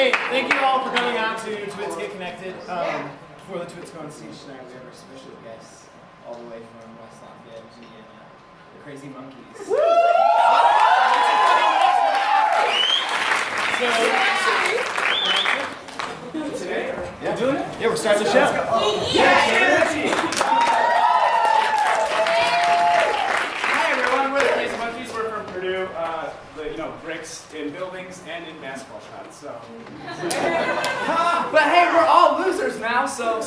Hey, thank you all for coming out to tWits Get Connected. Before the tWits go on stage tonight, we have our special guests all the way from West Lafayette, Indiana, the Crazy Monkeys. Woo! So, today, we're doing it? Yeah, we're starting the show. Hi everyone, we're the Crazy Monkeys. We're from Purdue. Bricks in buildings and in basketball shots. So, but hey, we're all losers now, so.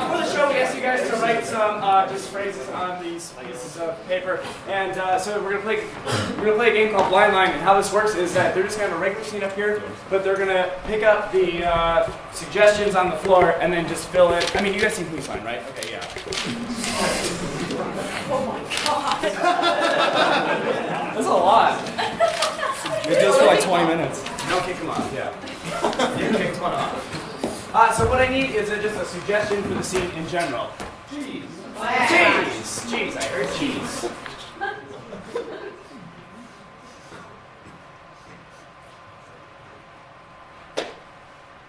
For the show, we asked you guys to write some just phrases on these pieces of paper, and so we're gonna play a game called Blind Line. And how this works is that they're just gonna have a regular scene up here, but they're gonna pick up the suggestions on the floor and then just fill it. I mean, you guys seen Police Line, right? Okay, yeah. Oh my god. That's a lot. It does for like 20 minutes. Don't kick them off, yeah. You kicked one off. So what I need is just a suggestion for the scene in general. Cheese. Cheese. Cheese. I heard cheese.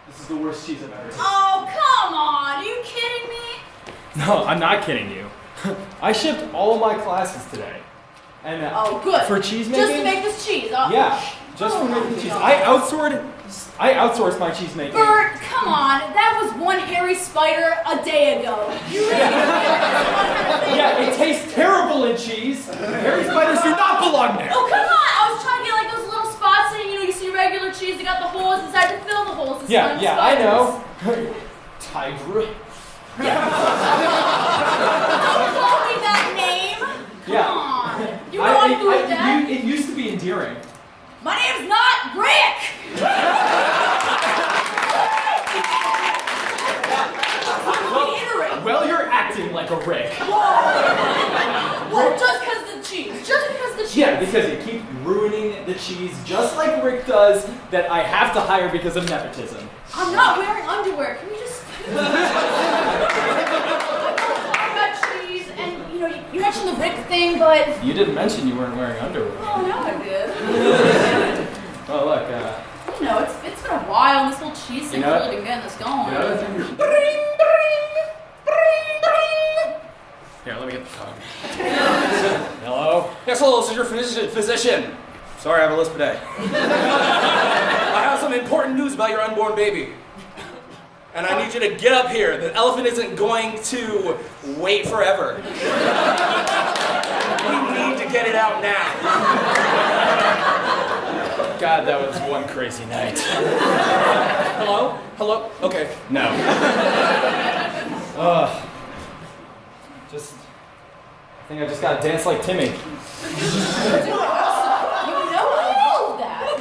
This is the worst cheese I've ever seen. Oh, come on. Are you kidding me? No, I'm not kidding you. I shipped all of my classes today. And oh, good. For cheese making? Just to make this cheese. Oh. Yeah, just for making cheese. I outsourced my cheese making. Bert, come on. That was one hairy spider a day ago. You really Yeah, it tastes terrible in cheese. Hairy spiders do not belong there. Oh, come on. I was trying to get like those little spots and you see regular cheese, they got the holes inside to fill the holes. Yeah, I know. Tiger. Don't call me that name. Come on. You know I'm good with that. It used to be endearing. My name's not Rick. Well, you're acting like a Rick. Well, just because the cheese. Just because the cheese. Yeah, because you keep ruining the cheese just like Rick does that I have to hire because of nepotism. I'm not wearing underwear. Can you just... I got cheese, and you mentioned the Rick thing, but... You didn't mention you weren't wearing underwear. Oh, no, I did. Oh, look, it's been a while, and this whole cheese thing's really been getting us going. Here, let me get the phone. Hello? Yes, hello, this is your physician. Sorry, I have a lisp today. I have some important news about your unborn baby. And I need you to get up here. The elephant isn't going to wait forever. We need to get it out now. God, that was one crazy night. Hello? Hello? Okay. No. I think I just gotta dance like Timmy. You know I love that.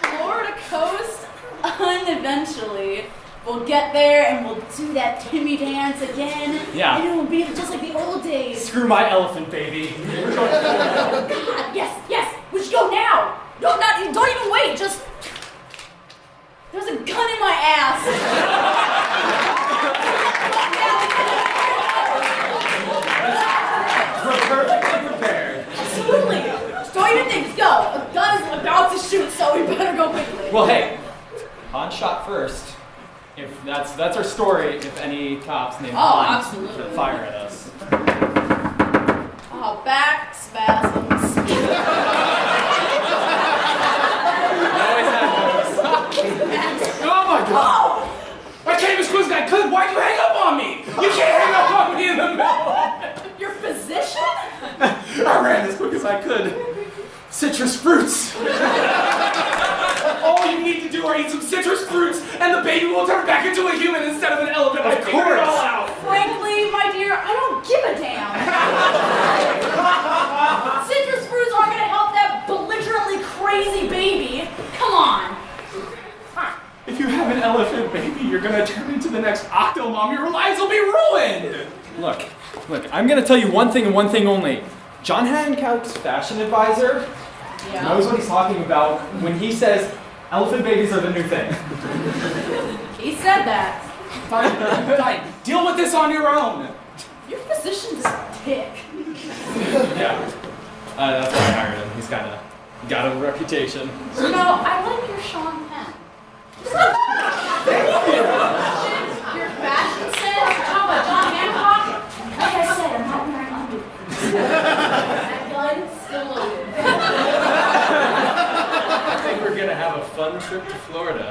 Florida coast, eventually. We'll get there and we'll do that Timmy dance again. Yeah. And it will be just like the old days. Screw my elephant, baby. God, yes. We should go now. No, don't even wait. Just... There's a gun in my ass. We're perfectly prepared. Absolutely. Just don't even think. Go. A gun is about to shoot, so we better go quickly. Well, hey, Han shot first. If that's our story. If any cops named Han absolutely. fire at us. Oh, back spasms. Oh my God! Oh! I came as quick as I could. Why'd you hang up on me? You can't hang up on me in the middle. Your physician? I ran as quick as I could. Citrus fruits. All you need to do are eat some citrus fruits, and the baby will turn back into a human instead of an elephant. I figured it all out. Frankly, my dear, I don't give a damn. Citrus fruits aren't going to help that belligerently crazy baby. Come on. If you have an elephant baby, you're gonna turn into the next Octomom. Your lives will be ruined. Look, I'm gonna tell you one thing and one thing only. John Hancock's fashion advisor knows what he's talking about when he says Elephant babies are the new thing. He said that. Fine. Deal with this on your own. Your physician's a dick. Yeah. That's why I hired him. He's kind of got a reputation. You know, I like your Sean Penn. Your fashion sense, how about John Hancock? Like I said, I'm not wearing underwear. That gun's still loaded. I think we're gonna have a fun trip to Florida.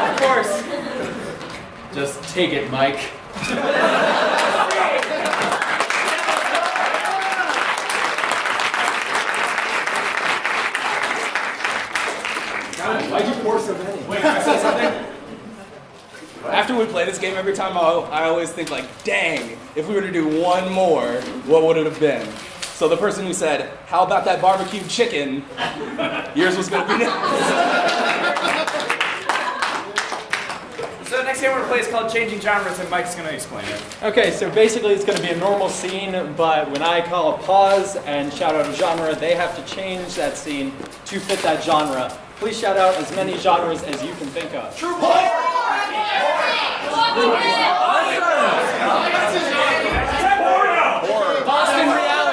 Of course. Just take it, Mike. Why'd you pour so many? Wait, can I say something? After we play this game, every time I always think like, dang, if we were to do one more, what would it have been? So the person who said, how about that barbecue chicken? Yours was gonna be next. So the next game we're gonna play is called Changing Genres, and Mike's gonna explain it. Okay, so basically it's going to be a normal scene, but when I call a pause and shout out a genre, they have to change that scene to fit that genre. Please shout out as many genres as you can think of. True Boston reality. Boston reality.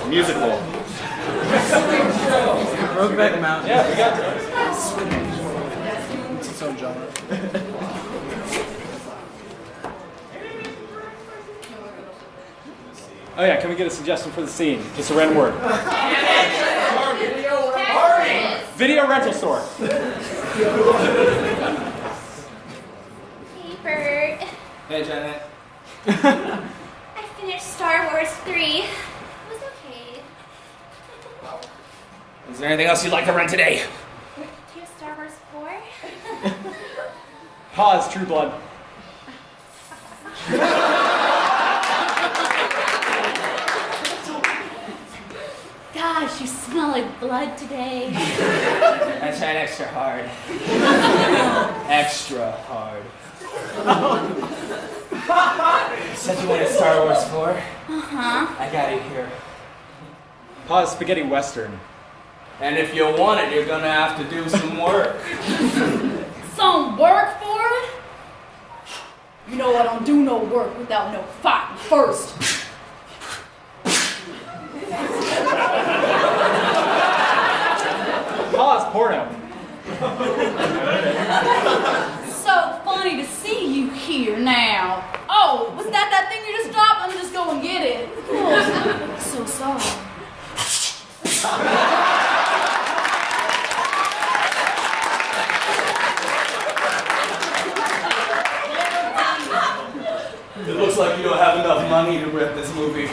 Musical. Brokeback Mountain. Yeah, we got this. It's its own genre. Oh yeah, can we get a suggestion for the scene? Just a random word. Video rental store. Hey, Bert. Hey, Janet. I finished Star Wars 3. It was okay. Is there anything else you'd like to rent today? Do you have Star Wars 4? Pause, True Blood. Gosh, you smell like blood today. I tried extra hard. Extra hard. Said you wanted Star Wars 4? Uh-huh. I got it here. Pause, spaghetti western. And if you want it, you're gonna have to do some work. Some work for it? You know I don't do no work without no fighting first. Pause, porno. So funny to see you here now. Oh, was that thing you just dropped? Let me just go and get it. Oh, so sorry. It looks like you don't have enough money to rent this movie.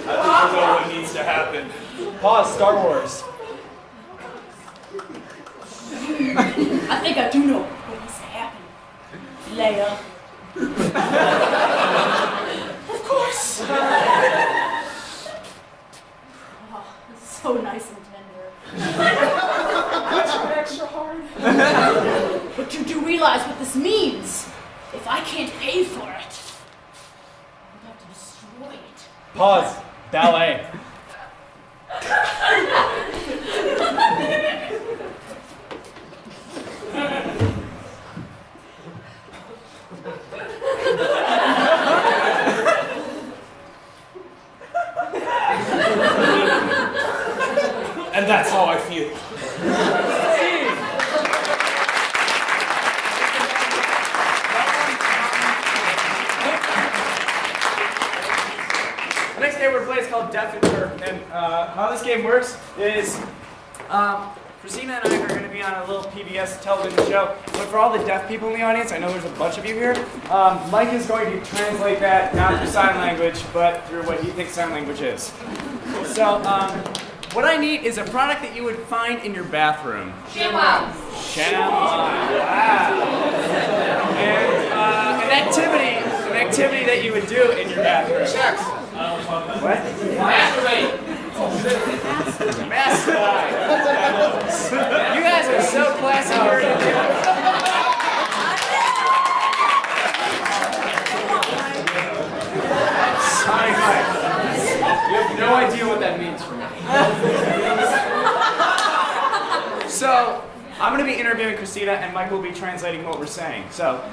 I know what needs to happen. Pause, Star Wars. I think I do know what needs to happen. Leia. Of course. Oh, it's so nice and tender. Extra hard. But you do realize what this means. If I can't pay for it, I'll have to destroy it. Pause, ballet. And that's how I feel. The next game we're playing is called Deaf and Turf, and how this game works is Christina and I are going to be on a little PBS television show, but for all the deaf people in the audience, I know there's a bunch of you here, Mike is going to translate that not through sign language, but through what he thinks sign language is. So, what I need is a product that you would find in your bathroom. ShamWow. ShamWow. Wow. And an activity activity that you would do in your bathroom. What? Masturbate. Masturbate. You guys are so classy. You have no idea what that means for me. So, I'm going to be interviewing Christina, and Mike will be translating what we're saying. So,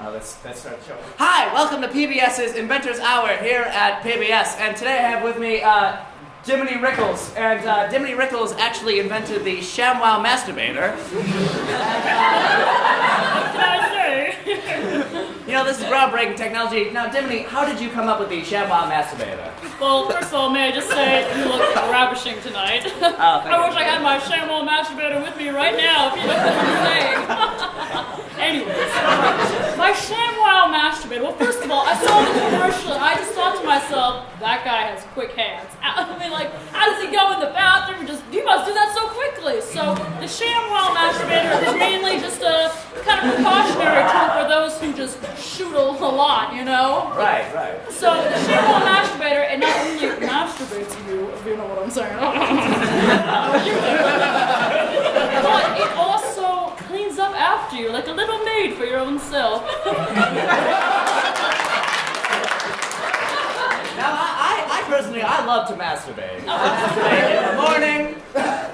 let's start the show. Hi, welcome to PBS's Inventors Hour here at PBS. And today I have with me Jiminy Rickles. And Jiminy Rickles actually invented the ShamWow masturbator. You know, this is groundbreaking technology. Now, Jiminy, how did you come up with the ShamWow masturbator? Well, first of all, may I just say you look ravishing tonight. I wish I had my ShamWow masturbator with me right now, if you know what I'm saying. Anyways, my ShamWow masturbator. Well, first of all, I saw the commercial, and I just thought to myself, that guy has quick hands. I mean, like, how does he go in the bathroom? He must do that so quickly. So the ShamWow masturbator is mainly just a kind of precautionary tool for those who just shoot a lot, you know? Right. So the ShamWow masturbator, it not only masturbates you, if you know what I'm saying, but it also cleans up after you, like a little maid for your own self. Now, I personally, I love to masturbate. I masturbate in the morning,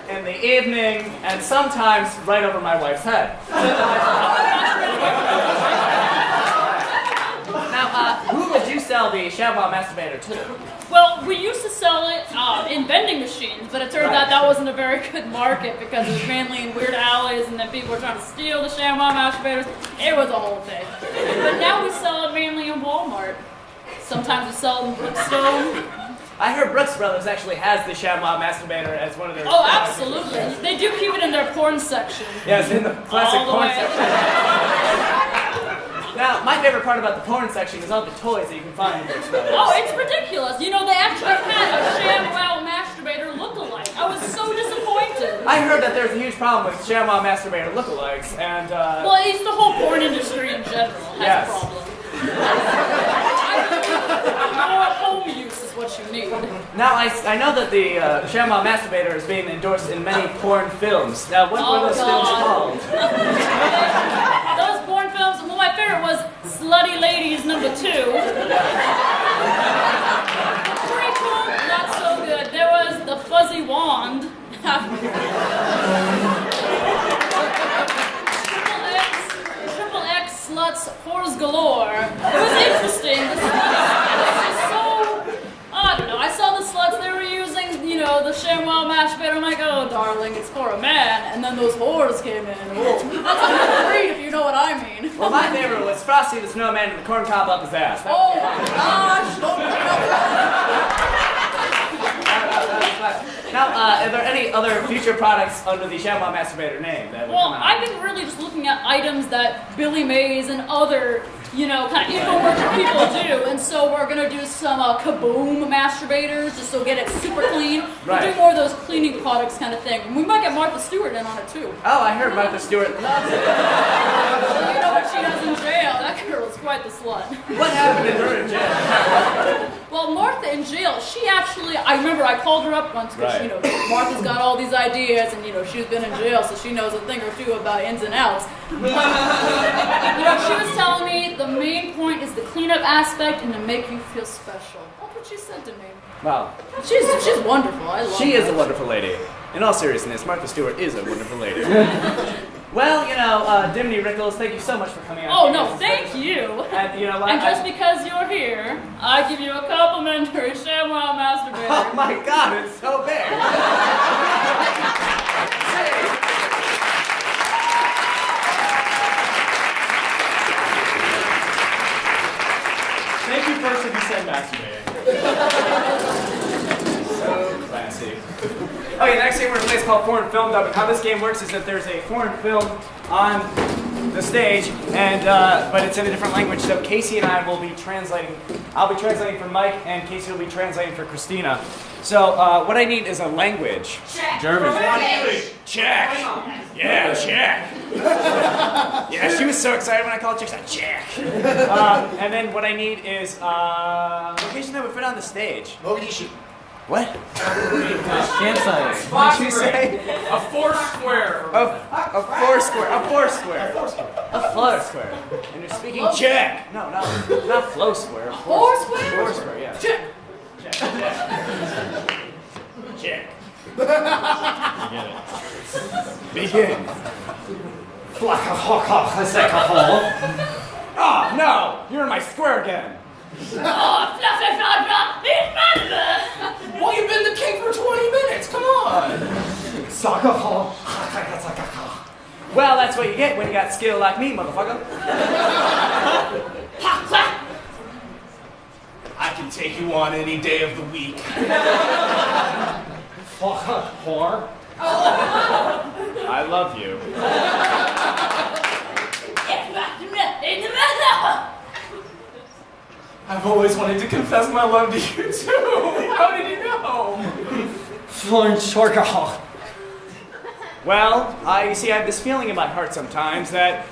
in the evening, and sometimes right over my wife's head. Now, who would you sell the ShamWow masturbator to? Well, we used to sell it in vending machines, but it turned out that wasn't a very good market because it was mainly in weird alleys, and then people were trying to steal the ShamWow masturbators. It was a whole thing. But now we sell it mainly in Walmart. Sometimes we sell it in Brookstone. I heard Brooks Brothers actually has the ShamWow masturbator as one of their... Oh, absolutely. They do keep it in their porn section. Yes, in the classic All the porn way. section. Now, my favorite part about the porn section is all the toys that you can find in Brooks Brothers. Oh, it's ridiculous. You know, they actually had a ShamWow masturbator look-alike. I was so disappointed. I heard that there's a huge problem with ShamWow masturbator lookalikes, and Well, it's the whole porn industry in general has Yes. a problem. More home use is what you need. now I know that the ShamWow masturbator is being endorsed in many porn films. Now, what were those films called? Those porn films, well, my favorite was Slutty Ladies #2. Pretty cool, not so good. There was The Fuzzy Wand. Triple X Sluts Whores Galore. It was interesting. This is so, I don't know. I saw the sluts, they were using, you know, the ShamWow masturbator. I'm like, oh, darling, it's for a man. And then those whores came in. Oh, that's a good read, if you know what I mean. Well, my favorite was Frosty the Snowman and the corn cob up his ass. That Oh was my gosh, don't bring it up. Now, are there any other future products under the ShamWow masturbator name that would Well, come out? I've been really just looking at items that Billy Mays and other, you know, kind of infomercial people do, and so we're gonna do some kaboom masturbators just to get it super clean. We'll Right. do more of those cleaning products kind of thing. We might get Martha Stewart in on it too. Oh, I heard Martha Stewart loves it. You know what she does in jail? That girl is quite the slut. What happened in her in jail? Well, Martha in jail, she actually, I remember I called her up once because, Right. you know, Martha's got all these ideas and, you know, she's been in jail, so she knows a thing or two about ins and outs. You know, she was telling me the main point is the cleanup aspect and to make you feel special. That's what she said to me. Wow. She's wonderful. I love She her. is a wonderful lady. In all seriousness, Martha Stewart is a wonderful lady. Well, you know, Dimity Rickles, thank you so much for coming out. Oh, here. no, thank you. And you know what? And just because you're here, I give you a complimentary ShamWow masturbator. Oh my God, it's so big. Thank you first if you said masturbating. So classy. Okay, next thing we're going to play is called Foreign Film Dubbing. How this game works is that there's a foreign film on the stage, and but it's in a different language. So Casey and I will be translating. I'll be translating for Mike, and Casey will be translating for Christina. So what I need is a language. Check. German. English. Check. Yeah, check. Yeah, she was so excited when I called Czech. She's like, check. And then what I need is location that would fit on the stage. What? Campsite. What did you say? A Foursquare. A foursquare. A foursquare. A foursquare. And you're speaking Czech. No, not flow square. Foursquare? Foursquare, yeah. Check. Check. Get it. Begin. Oh, no! You're in my square again. Oh, fluff, fluff, fluff, fluff. It's fun. Well, you've been the king for 20 minutes. Come on. Well, that's what you get when you got skill like me, motherfucker. I can take you on any day of the week. Whore. I love you. I've always wanted to confess my love to you too. How did you know? Well, you see, I have this feeling in my heart sometimes that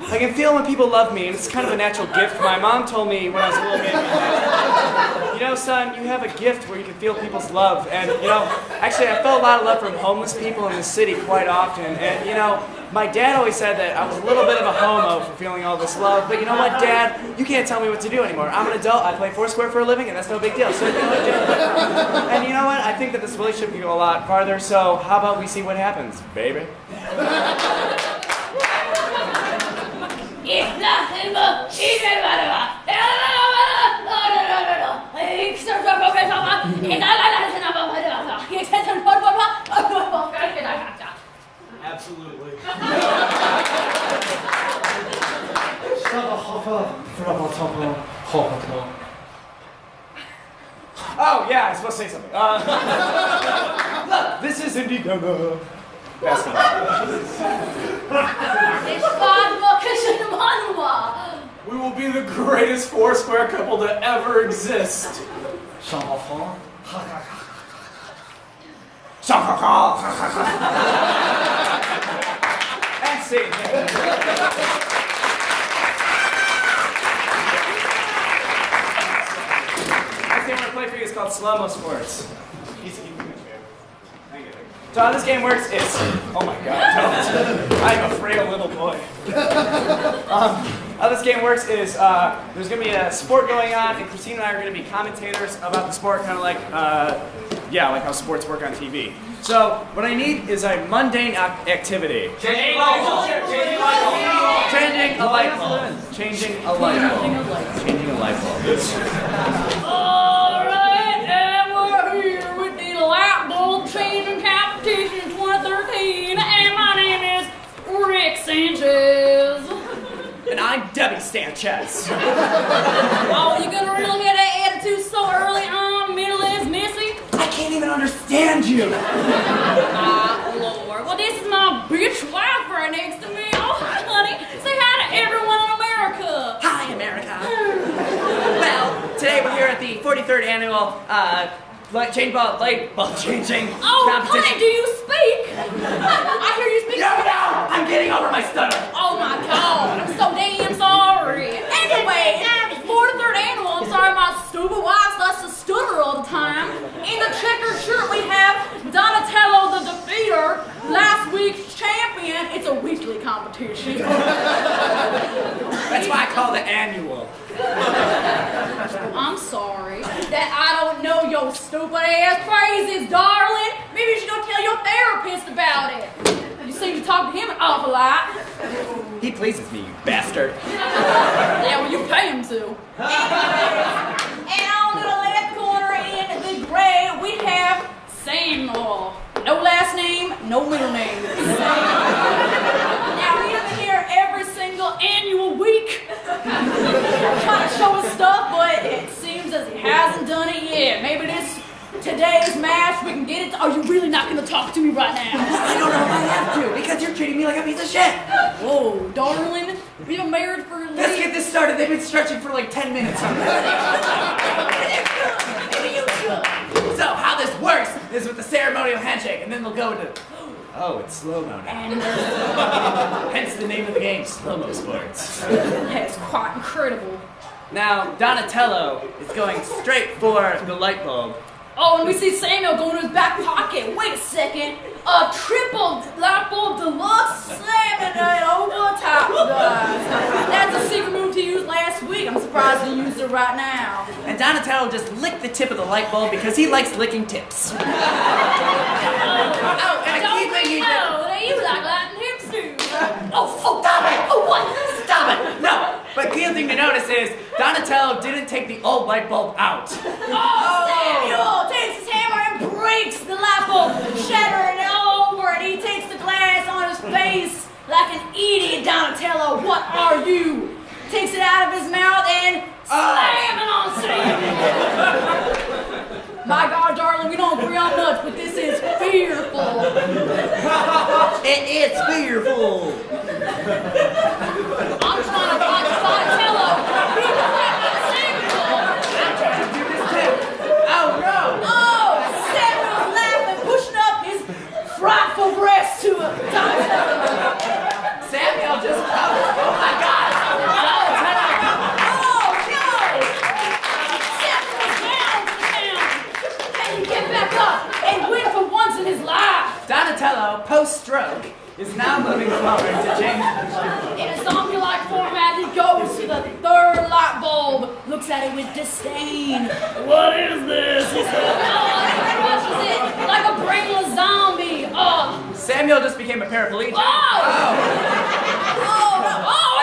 I can feel when people love me, and it's kind of a natural gift. My mom told me when I was a little baby that, you know, son, you have a gift where you can feel people's love. And, you know, actually, I felt a lot of love from homeless people in the city quite often. And, you know, my dad always said that I was a little bit of a homo for feeling all this love. But you know what, Dad? You can't tell me what to do anymore. I'm an adult. I play Foursquare for a living, and that's no big deal. So, you know what, Dad? And you know what? I think that this relationship can go a lot farther. So how about we see what happens, baby? It's nothing but Absolutely. Oh, yeah, I was supposed to say something. Look, this is Indiegogo. Basketball. We will be the greatest Foursquare couple to ever exist. And scene. Next game we're going to play for you is called Slow-Mo Sports. So how this game works is, oh my god, don't. I'm a frail little boy. How this game works is there's going to be a sport going on, and Christine and I are going to be commentators about the sport, kind of like, like how sports work on TV. So what I need is a mundane activity. Changing a light bulb. Changing a light bulb. Changing a light bulb. Changing a light bulb. Alright, and we're here with the light bulb changing competition 2013, and my name is Rick Sanchez. And I'm Debbie Sanchez. Oh, you gonna really get that attitude so early on, middle-aged missy? I can't even understand you. Lord. Well, this is my bitch wife right next to me. Oh, hi, honey. Say hi to everyone in America. Hi, America. Well, today we're here at the 43rd annual light bulb changing Oh, competition. honey, do you speak? I hear you speak. No, I'm getting over my stutter. Oh my God, I'm so damn sorry. Anyway, 43rd annual, I'm sorry my stupid wife starts to stutter all the time. In the checkered shirt we have Donatello the Defeater, last week's champion. It's a weekly competition. That's why I call it annual. I'm sorry that I don't know your stupid ass phrases, darling. Maybe you should go tell your therapist about it. You seem to talk to him an awful lot. He pleases me, you bastard. Yeah, well, you pay him to. And on the left corner in the gray, we have Samuel. No last name, no middle name. Now, he's been here every single annual week. Trying to show us stuff, but it seems as he hasn't done it yet. Maybe today's match, we can get it. Are you really not going to talk to me right now? I don't know if I have to, because you're treating me like a piece of shit. Whoa, darling. We've been married for at Let's get least... this started. They've been stretching for like 10 minutes. Maybe you should. So how this works is with the ceremonial handshake, and then they'll go into, oh, it's slow-mo now. And Hence the name of the game, slow-mo sports. it's quite incredible. Now, Donatello is going straight for the light bulb. Oh, and we see Samuel going to his back pocket. Wait a second. A triple light bulb deluxe slamming it over top, guys. That's a secret move he used last week. I'm surprised he used it right now. And Donatello just licked the tip of the light bulb because he likes licking tips. Oh, and a key thing he did. That you like Latin hips too. Oh, stop it! Oh, what? Stop it! No! But key thing to notice is Donatello didn't take the old light bulb out. Oh, Samuel takes his hammer and breaks the light bulb, shattering it all over, and he takes the glass on his face like an idiot. Donatello, what are you? Takes it out of his mouth and slam it on Samuel. My God, darling, we don't agree on much, but this is fearful. It is fearful. I'm trying to find Donatello. Oh no! Oh, Samuel's laughing, pushing up his frightful breast to Donatello. Samuel just, oh my God! Oh, no! Samuel's down. Can he get back up and win for once in his life? Donatello, post-stroke, is now moving forward to change the light. In a zombie-like format, he goes to the third light bulb, looks at it with disdain. What is this? He says, oh, he crushes it like a brainless zombie. Oh, Samuel just became a paraplegic. oh,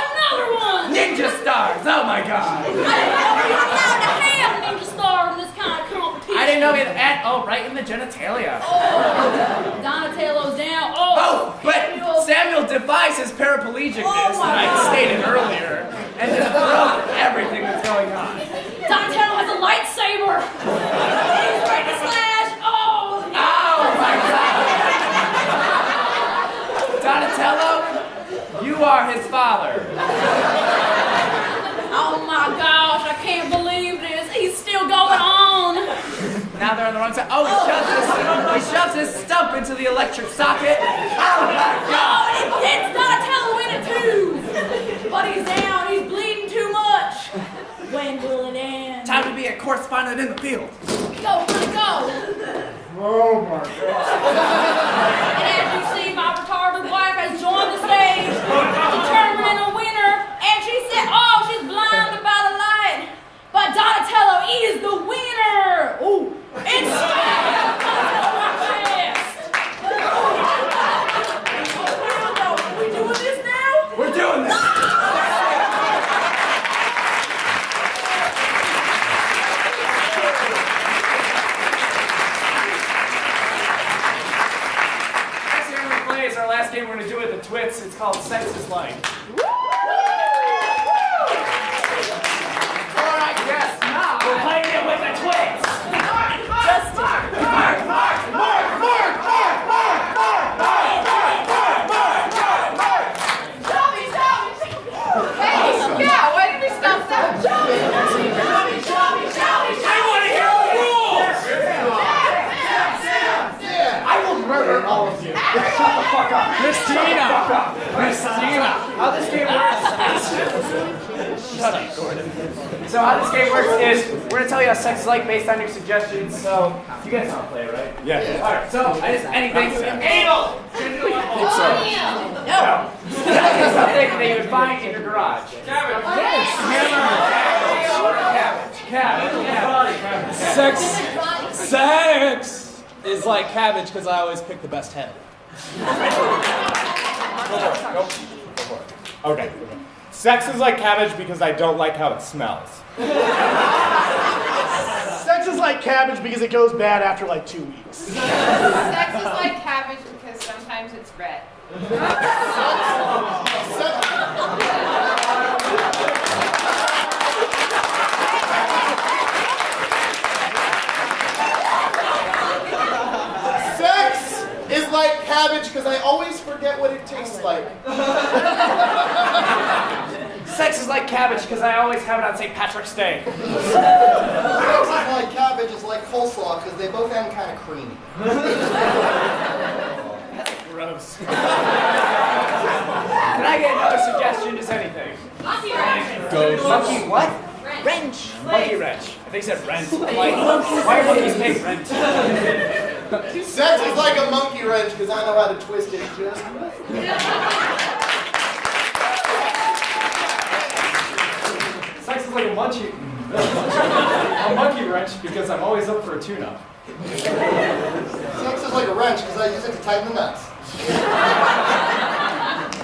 another one. Ninja stars! Oh my God! I didn't know we were allowed to have ninja stars in this kind of competition. I didn't know it. Oh, right in the genitalia. Oh, Donatello's down. Oh, But Samuel defies his paraplegicness Oh my that I God. stated earlier, and just broke everything that's going on. Donatello has a lightsaber. He's ready to slash. Oh, Oh my God! Donatello, you are his father. oh my gosh, I can't believe this. He's still going on. Now they're on the wrong side. Oh, he shoves his stump into the electric socket. Oh my God! Oh, and he hits Donatello in it too. But he's down. He's bleeding too much. When will it end? Time to be a correspondent in the field. Go, honey, go. Oh my God. And as you see, my retarded wife has joined the stage, determining a winner. And she said, oh, she's blinded by the light. But Donatello is the winner. Ooh, it's Donatello chest. Are we doing this now? We're doing this. Next game we're gonna play is our last game we're gonna do with the tWits. It's called Sex is Like. Alright, yes, now we're playing it with the tWits. Christina! How this game works? Shut up, Gordon. So how this game works is we're gonna tell you how sex is like based on your suggestions. So you guys know how to play, right? Yeah. All right. So I just anything. Anal. No. Something that you would find in your garage. Cabbage. Cabbage. Sex is like cabbage because I always pick the best head. Okay. Sex is like cabbage because I don't like how it smells. Sex is like cabbage because it goes bad after like 2 weeks. Sex is like cabbage because sometimes it's red. Sex is like cabbage because I always forget what it tastes like. Sex is like cabbage because I always have it on St. Patrick's Day. Sex is like cabbage is like coleslaw because they both end kind of creamy. Gross. Can I get another suggestion? Just anything. Monkey wrench. Monkey what? Wrench. Monkey wrench. I think he said rent. I'm like, why are monkeys paying rent? Sex is like a monkey wrench because I know how to twist it just right. Sex is like a monkey wrench because I'm always up for a tune-up. Sex is like a wrench because I use it to tighten the nuts.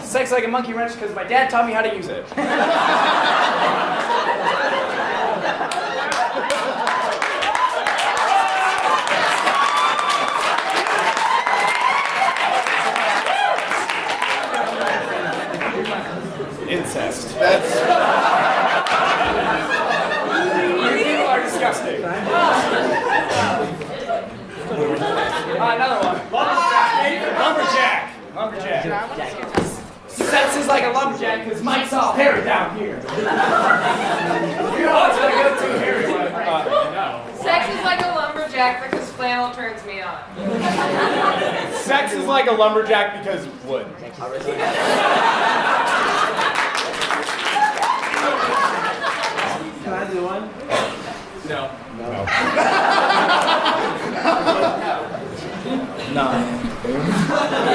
Sex like a monkey wrench because my dad taught me how to use it. Incest. That's... You people are disgusting. Another one. Lumberjack. Lumberjack. Sex is like a lumberjack because Mike's all hairy down here. You know what's gonna go too hairy one? No. Sex is like a lumberjack because flannel turns me on. Sex is like a lumberjack because wood. Can I do one? No. No.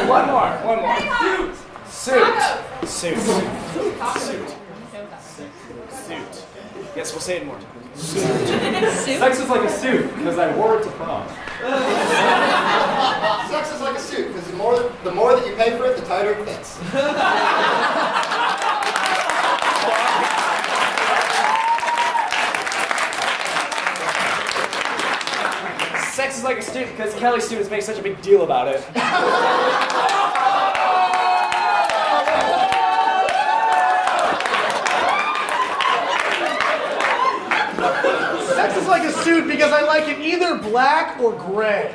One more. Suit. Yes, we'll say it more. Sex is like a suit because I wore it to prom. Sex is like a suit because the more that you pay for it, the tighter it fits. Sex is like a student because Kelly students make such a big deal about it. Sex is like a suit because I like it either black or gray.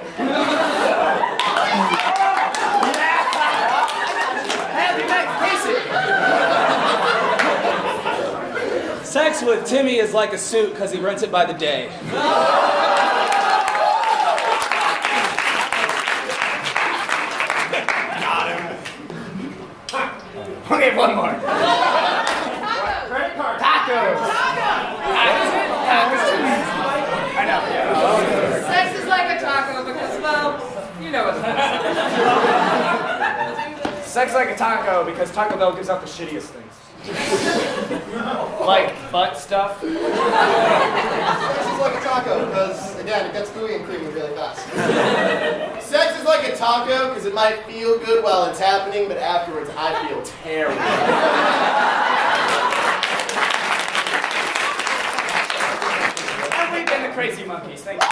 Happy night, Casey. Sex with Timmy is like a suit because he rents it by the day. Okay, one more. Credit card. Tacos. I know. Yeah. Sex is like a taco because, well, you know what. Sex like a taco because Taco Bell gives out the shittiest things. Like butt stuff. Sex is like a taco because, again, it gets gooey and creamy really fast. Sex is like a taco because it might feel good while it's happening, but afterwards I feel terrible. And we've been the Crazy Monkeys. Thank you.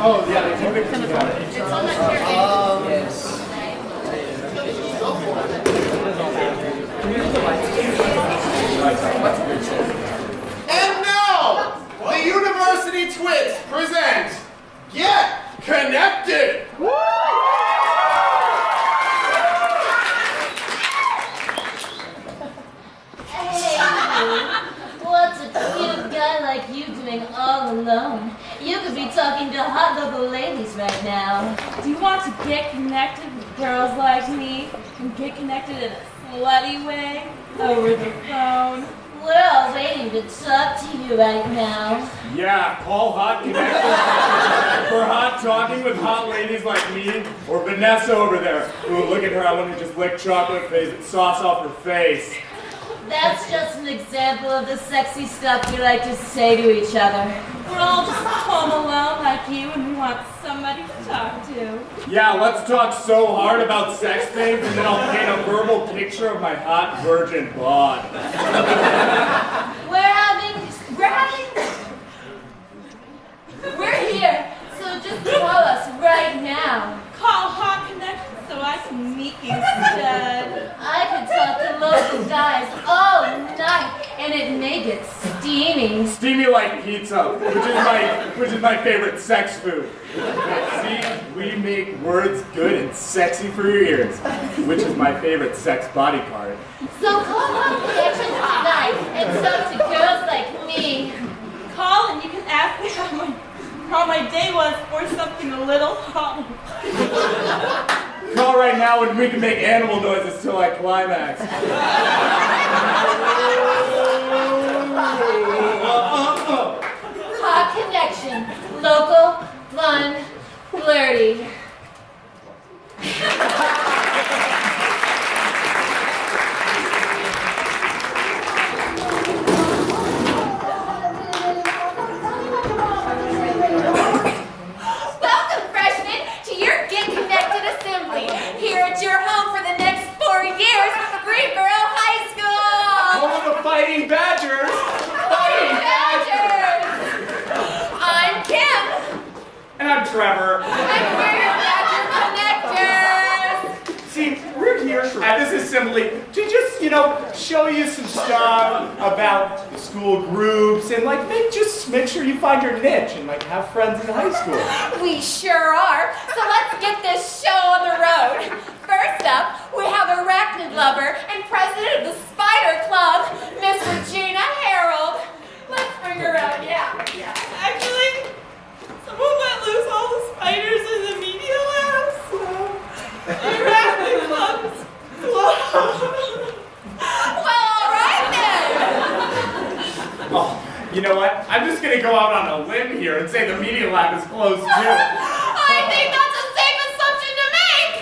Oh, yeah, they took it. Yes. And now, the University Twits present Get Connected! Hey, what's a cute guy like you doing all alone? You could be talking to hot local ladies right now. Do you want to get connected with girls like me and get connected in a slutty way over the phone? We're all waiting to talk to you right now. Yeah, call Hot Connected for hot talking with hot ladies like me or Vanessa over there. Ooh, look at her. I want to just lick chocolate sauce off her face. That's just an example of the sexy stuff we like to say to each other. We're all just home alone like you and we want somebody to talk to. Yeah, let's talk so hard about sex things and then I'll paint a verbal picture of my hot virgin bod. We're here, so just call us right now. Call Hot Connect so I can meet you instead. I could talk to local guys all night, and it may get steamy. steamy like pizza, which is my favorite sex food. See, we make words good and sexy for your ears, which is my favorite sex body part. So call on Connection tonight and talk to girls like me. Call and you can ask me how my day was or something a little hot. Call right now and we can make animal noises till I climax. Hot Connection. Local, fun, flirty. Welcome, freshmen, to your Get Connected assembly. Here at your home for the next 4 years, Greensboro High School. Home of the Fighting Badgers. Fighting Badgers. I'm Kim, And I'm Trevor. and we're your Badger Connectors. See, we're here at this assembly to just, show you some stuff about the school groups and just make sure you find your niche and have friends in high school. We sure are. So let's get this show on the road. First up, we have arachnid lover and president of the Spider Club, Miss Regina Harold. Let's bring her out. Yeah. Actually, someone let loose all the spiders in the media lab, so the arachnid club's closed. Well, all right then. Oh, you know what? I'm just gonna go out on a limb here and say the media lab is closed too. I think that's a safe assumption to make.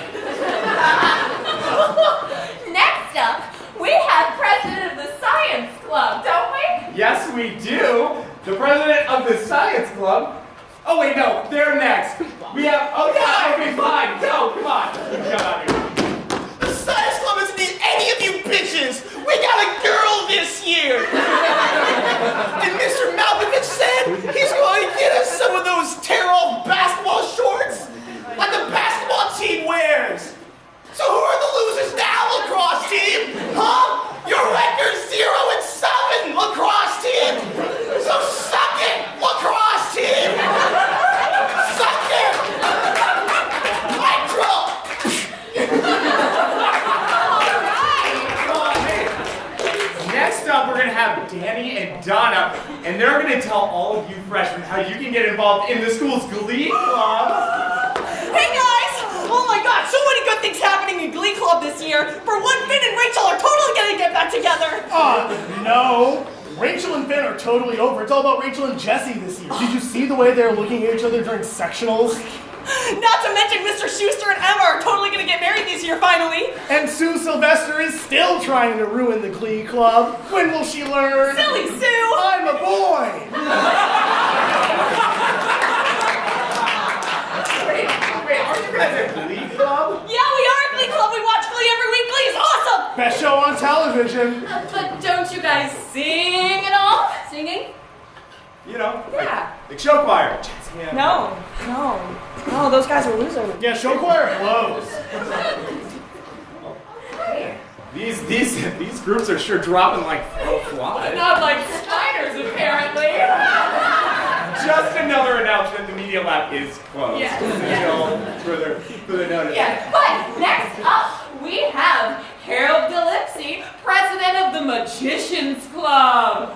Next up, we have president of the Science Club, don't we? Yes, we do. The president of the Science Club. Oh wait, no, they're next. We have. Oh yeah, okay, fine. Go, come on. Come out here. The Science Club doesn't need any of you bitches! We got a girl this year! And Mr. Malkovich said he's going to get us some of those tear-off basketball shorts like the basketball team wears! So who are the losers now, lacrosse team? Huh? Your record's 0-7, lacrosse team! So suck it, lacrosse team! Suck it! Nitro! Next up, we're going to have Danny and Donna, and they're going to tell all of you freshmen how you can get involved in the school's Glee Club. Hey guys! Oh my god, so many good things happening in Glee Club this year. For one, Finn and Rachel are totally gonna get back together. No. Rachel and Finn are totally over. It's all about Rachel and Jesse this year. Did you see the way they were looking at each other during sectionals? Not to mention Mr. Schuster and Emma are totally gonna get married this year finally. And Sue Sylvester is still trying to ruin the Glee Club. When will she learn? Silly Sue! I'm a boy! Wait, aren't you guys at Glee Club? Yeah, we are at Glee Club. We watch Glee every week. Glee is awesome! Best show on television. But don't you guys sing at all? Singing? Yeah. Like show choir. Yeah. No, those guys are losers. Yeah, show choir close. These groups are sure dropping like flies. Not like spiders, apparently. Just another announcement: the media lab is closed. Yeah. Until further notice. Yeah, but next up, we have Harold Delipsy, president of the Magicians Club.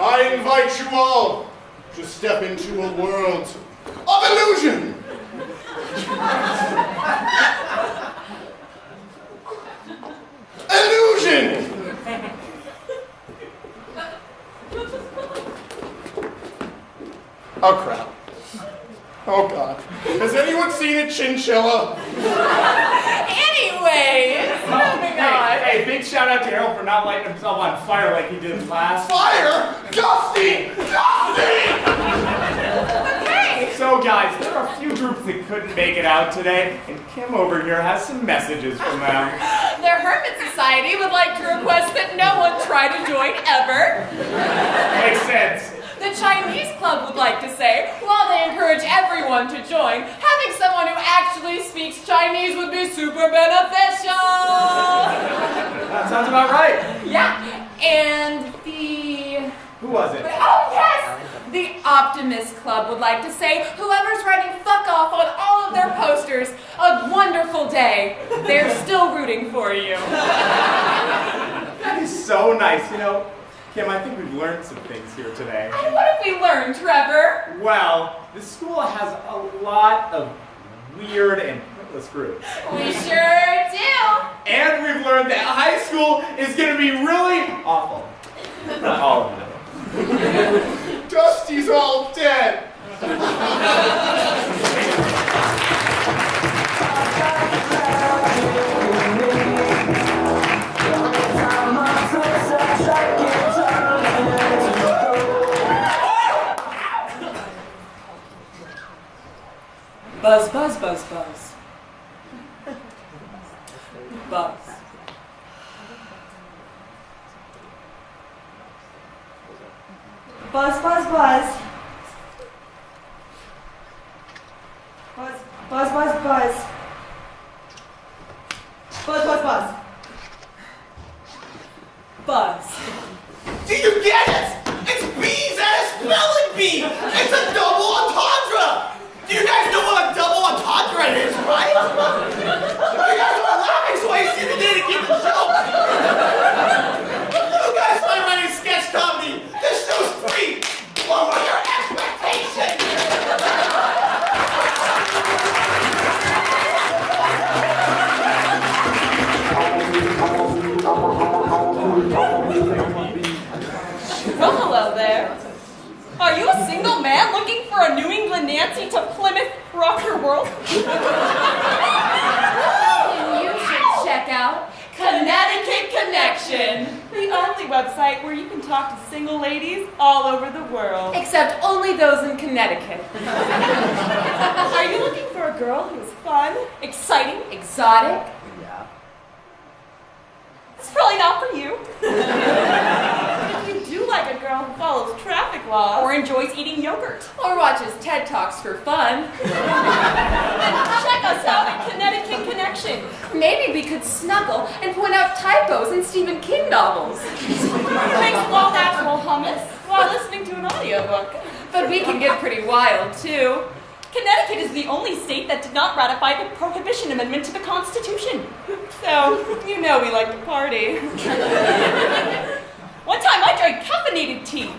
I invite you all to step into a world of illusion. Illusion! Oh crap. Oh god. Has anyone seen a chinchilla? Anyways, moving on. Hey, big shout out to Harold for not lighting himself on fire like he did in class. Fire! Dusty! Dusty! Okay. So guys, there are a few groups that couldn't make it out today, and Kim over here has some messages from them. Their Hermit Society would like to request that no one try to join ever. Makes sense. The Chinese Club would like to say, while they encourage everyone to join, having someone who actually speaks Chinese would be super beneficial. That sounds about right. Yeah, and the... Who was it? Oh, yes! The Optimist Club would like to say, whoever's writing fuck off on all of their posters, a wonderful day. They're still rooting for you. That is so nice. You know, Kim, I think we've learned some things here today. And what have we learned, Trevor? Well, the school has a lot of weird and pointless groups. We sure do. And we've learned that high school is going to be really awful. Not all of them. Dusty's all dead. Buzz, buzz, buzz, buzz. Buzz. Buzz, buzz, buzz. Buzz, buzz, buzz, buzz. Buzz, buzz, buzz. Buzz. Do you get it? It's bees and a spelling bee. It's a double entendre. Do you guys know what a double entendre is, right? You guys are laughing, so I assume you didn't get the joke. You guys might write sketch comedy. This show's free. Lower your expectations. Well, hello there. Are you a single man looking for a New England Nancy to Plymouth rock your world? You should check out Connecticut Connection. The only website where you can talk to single ladies all over the world. Except only those in Connecticut. Are you looking for a girl who's fun, exciting, Exotic. It's probably not for you. If you do like a girl who follows traffic laws or enjoys eating yogurt, Or watches TED Talks for fun. check us out at Connecticut Connection. Maybe we could snuggle and point out typos in Stephen King novels. Makes all natural hummus while listening to an audiobook. But we can get pretty wild, too. Connecticut is the only state that did not ratify the Prohibition Amendment to the Constitution. So, you know we like to party. One time I drank caffeinated tea.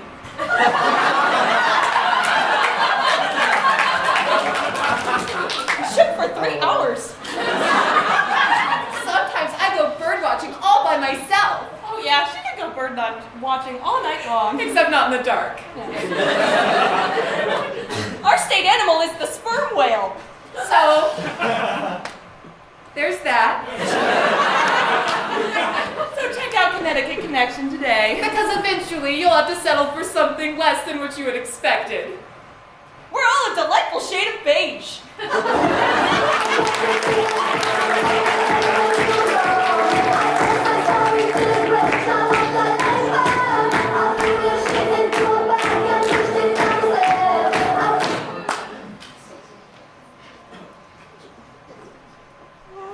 Shook for 3 hours. Sometimes I go bird watching all by myself. Oh yeah, she could go bird watching all night long. Except not in the dark. Our state animal is the sperm whale. So, there's that. So check out Connecticut Connection today. Because eventually you'll have to settle for something less than what you had expected. We're all a delightful shade of beige.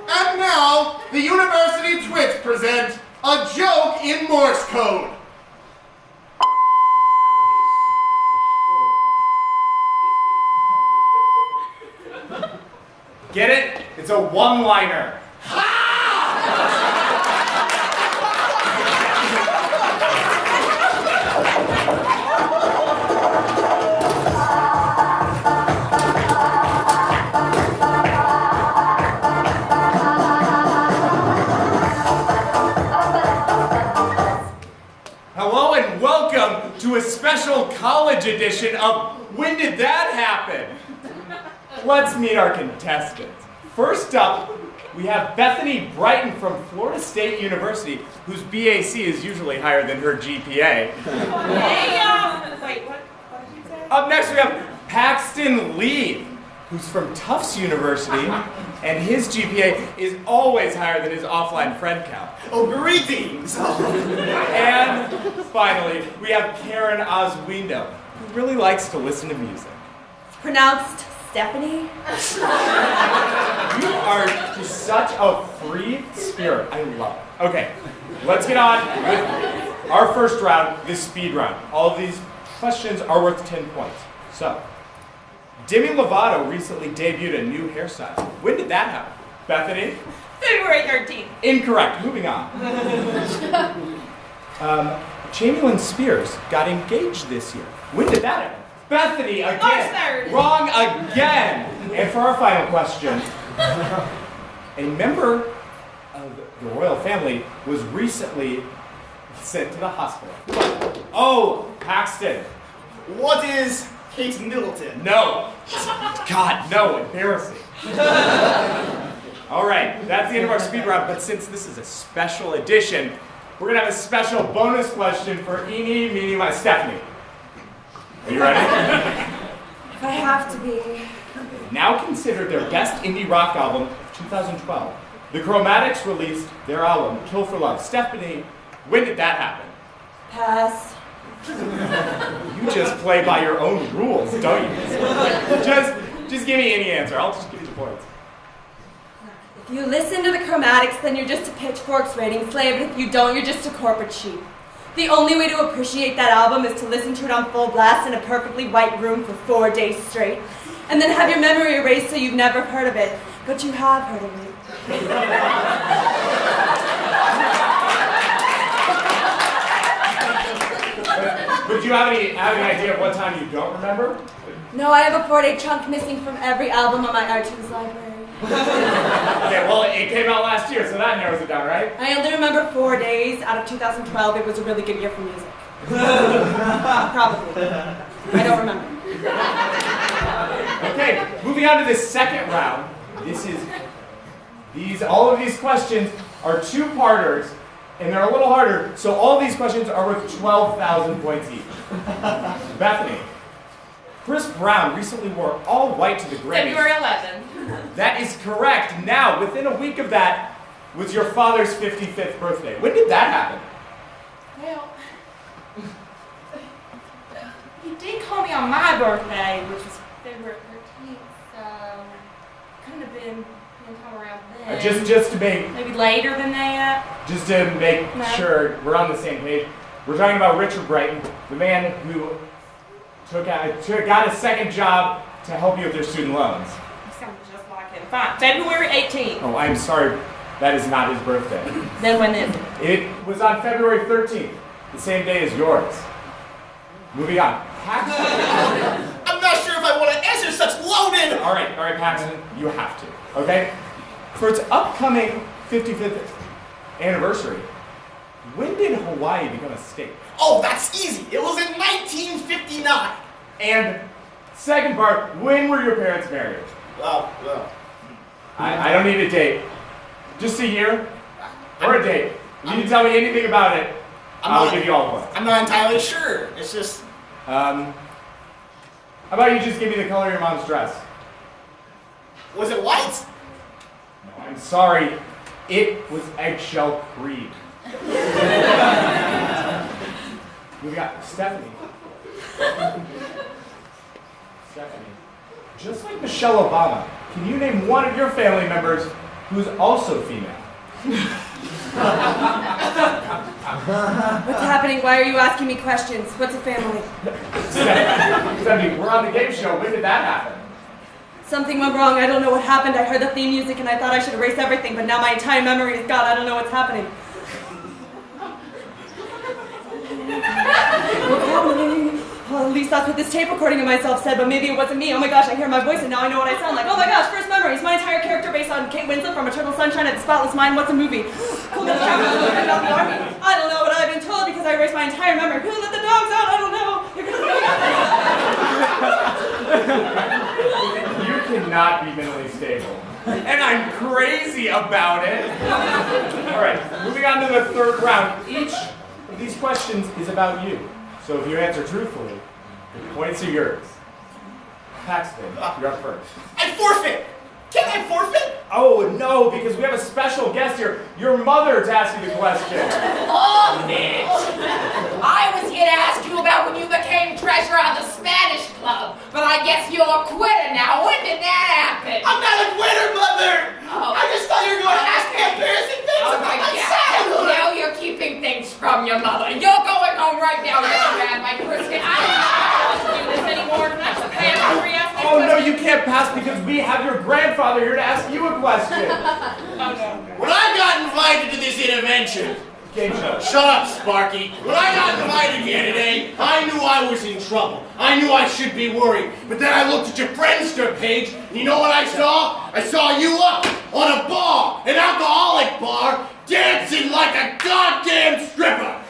And now, the University Twits present a joke in Morse code. Get it? It's a one-liner. Hello and welcome to a special college edition of When Did That Happen? Let's meet our contestants. First up, we have Bethany Brighton from Florida State University, whose BAC is usually higher than her GPA. Wait, what did you say? Up next, we have Paxton Lee, who's from Tufts University, and his GPA is always higher than his offline friend count. Oh, greetings! And finally, we have Karen Oswindo, who really likes to listen to music. Pronounced Stephanie? You are are just such a free spirit. I love it. Okay, let's get on with our first round, the speed round. All of these questions are worth 10 points. So, Demi Lovato recently debuted a new hairstyle. When did that happen? Bethany? February 13th. Incorrect. Moving on. Jamie Lynn Spears got engaged this year. When did that happen? Bethany again. March 3rd. Wrong again. And for our final question, a member of the royal family was recently sent to the hospital. Oh, Paxton. What is Kate Middleton? No. God, no. Embarrassing. All right, that's the end of our speed round, but since this is a special edition, we're going to have a special bonus question for Eenie, Meenie, my Stephanie. Are you ready? If I have to be. Now considered their best indie rock album of 2012. The Chromatics released their album, Kill for Love. Stephanie, when did that happen? Pass. You just play by your own rules, don't you? Just give me any answer. I'll just give you the points. If you listen to the Chromatics, then you're just a Pitchforks rating slave. If you don't, you're just a corporate sheep. The only way to appreciate that album is to listen to it on full blast in a perfectly white room for 4 days straight, and then have your memory erased so you've never heard of it. But you have heard of it. But do you have any idea of what time you don't remember? No, I have a 4-day chunk missing from every album on my iTunes library. Okay, well, it came out last year, so that narrows it down, right? I only remember 4 days out of 2012. It was a really good year for music. Probably. I don't remember. Okay, moving on to the second round. All of these questions are two-parters, and they're a little harder, so all these questions are worth 12,000 points each. Bethany. Chris Brown recently wore all white to the Grammys. February 11th. That is correct. Now, within a week of that was your father's 55th birthday. When did that happen? Well, he did call me on my birthday, which was February 13th, so couldn't have been anytime around then. Just to make... Maybe later than that? Just to make sure we're on the same page. We're talking about Richard Brighton, the man who got a second job to help you with your student loans. You sound just like him. Fine. February 18th. Oh, I'm sorry. That is not his birthday. Then when is it? It was on February 13th, the same day as yours. Moving on. Paxton. I'm not sure if I want to answer such loaded. All right, Paxton. You have to. Okay? For its upcoming 55th anniversary, when did Hawaii become a state? Oh, that's easy. It was in 1959. And second part, when were your parents married? Well. I don't need a date. Just a year or a date. If you can tell me anything about it, I'll give you all the points. I'm not entirely sure. It's just... How about you just give me the color of your mom's dress? Was it white? No, I'm sorry. It was eggshell cream. We got Stephanie. Just like Michelle Obama, can you name one of your family members who's also female? What's happening? Why are you asking me questions? What's a family? Stephanie, we're on the game show. When did that happen? Something went wrong. I don't know what happened. I heard the theme music and I thought I should erase everything, but now my entire memory is gone. I don't know what's happening. What's happening? Well, at least that's what this tape recording of myself said, but maybe it wasn't me. Oh my gosh, I hear my voice and now I know what I sound like. Oh my gosh, first memories. My entire character based on Kate Winslet from Eternal Sunshine of the Spotless Mind. What's a movie? Cool Little Chapters about the army. I don't know what I've been told because I erased my entire memory. Who let the dogs out? I don't know. You cannot be mentally stable. And I'm crazy about it. All right, moving on to the third round. Each of these questions is about you. So if you answer truthfully, the points are yours. Paxton, you're up first. I forfeit! Can I forfeit? Oh, no, because we have a special guest here, your mother, to ask you the question. Oh, Mitch! I was here to ask you about when you became treasurer of the Spanish Club, but I guess you're a quitter now. When did that happen? I'm not a quitter, Mother! Oh. I right now, young man, my brisket. I don't want to do this anymore. Can I just pass before you ask me a Oh no, question? you can't pass because we have your grandfather here to ask you a question. Oh no. When I got invited to this intervention, Game show. shut up, Sparky. When I got invited here today, I knew I was in trouble. I knew I should be worried. But then I looked at your Friendster page, and you know what I saw? I saw you up on a bar, an alcoholic bar, dancing like a goddamn stripper.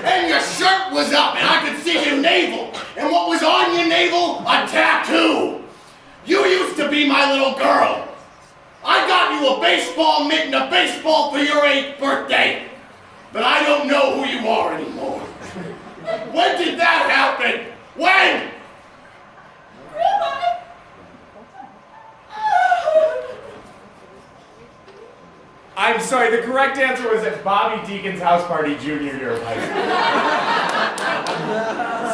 And your shirt was up, and I could see your navel. And what was on your navel? A tattoo. You used to be my little girl. I got you a baseball mitt and a baseball for your 8th birthday. But I don't know who you are anymore. When did that happen? When? I'm sorry, the correct answer was at Bobby Deacon's house party junior year of high school.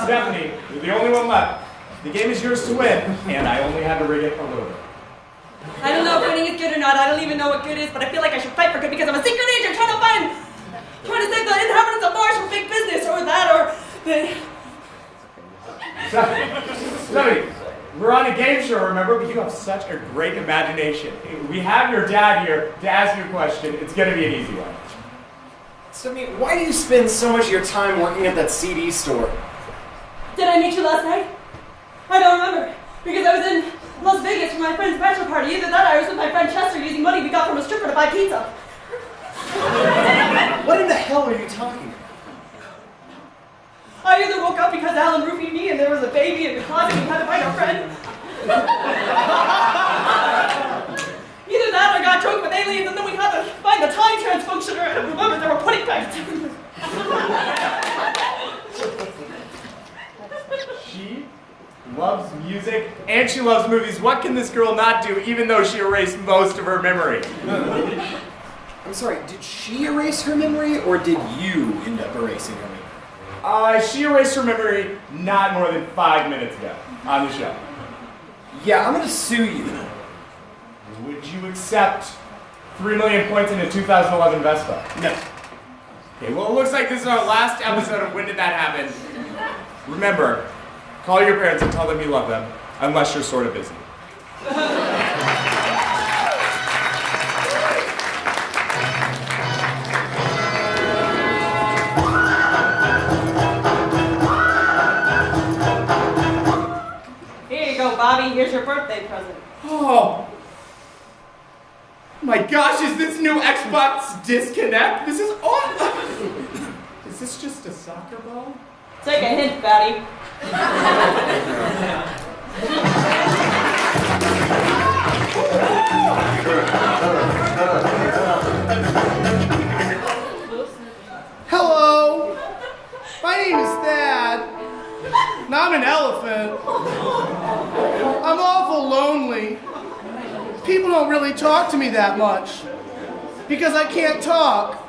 Stephanie, you're the only one left. The game is yours to win, and I only had to rig it a little bit. I don't know if winning is good or not. I don't even know what good is, but I feel like I should fight for good because I'm a secret agent trying to save the inhabitants of Mars from big business, or that, or the... Stephanie, we're on a game show, remember? But you have such a great imagination. We have your dad here to ask you a question. It's going to be an easy one. Stephanie, why do you spend so much of your time working at that CD store? Did I meet you last night? I don't remember, because I was in Las Vegas for my friend's bachelor party. Either that or I was with my friend Chester using money we got from a stripper to buy pizza. What in the hell are you talking about? I either woke up because Alan roofied me and there was a baby in the closet and we had to find our friend. Either that or I got drunk with aliens and then we had to find the time trans functioner and remember there were pudding bags. She loves music and she loves movies. What can this girl not do, even though she erased most of her memory? I'm sorry, did she erase her memory or did you end up erasing her memory? She erased her memory not more than 5 minutes ago on the show. Yeah, I'm gonna sue you. Would you accept 3 million points in a 2011 Vespa? No. Okay, well, it looks like this is our last episode of When Did That Happen? Remember, call your parents and tell them you love them, unless you're sort of busy. Here you go, Bobby. Here's your birthday present. Oh! My gosh, is this new Xbox Disconnect? This is awesome! Is this just a soccer ball? Take a hint, fatty. Hello, my name is Thad, and I'm an elephant. I'm awful lonely. People don't really talk to me that much, because I can't talk,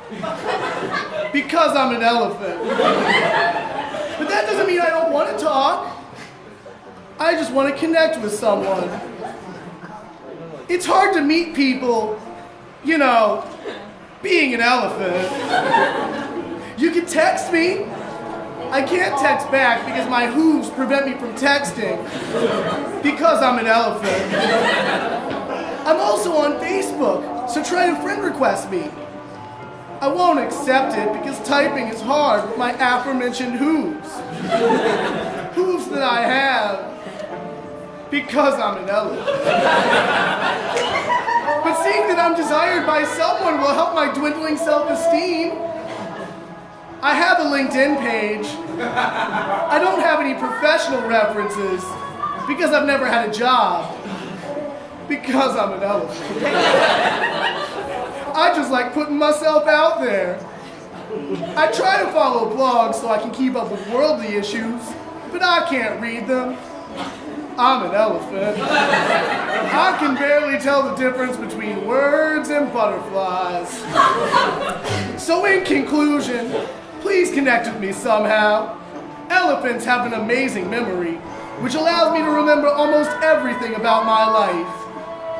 because I'm an elephant. But that doesn't mean I don't want to talk. I just want to connect with someone. It's hard to meet people, you know, being an elephant. You can text me. I can't text back because my hooves prevent me from texting, because I'm an elephant. I'm also on Facebook, so try to friend request me. I won't accept it because typing is hard with my aforementioned hooves. Hooves that I have because I'm an elephant. But seeing that I'm desired by someone will help my dwindling self-esteem. I have a LinkedIn page. I don't have any professional references because I've never had a job. Because I'm an elephant. I just like putting myself out there. I try to follow blogs so I can keep up with worldly issues, but I can't read them. I'm an elephant. I can barely tell the difference between words and butterflies. So in conclusion, please connect with me somehow. Elephants have an amazing memory, which allows me to remember almost everything about my life.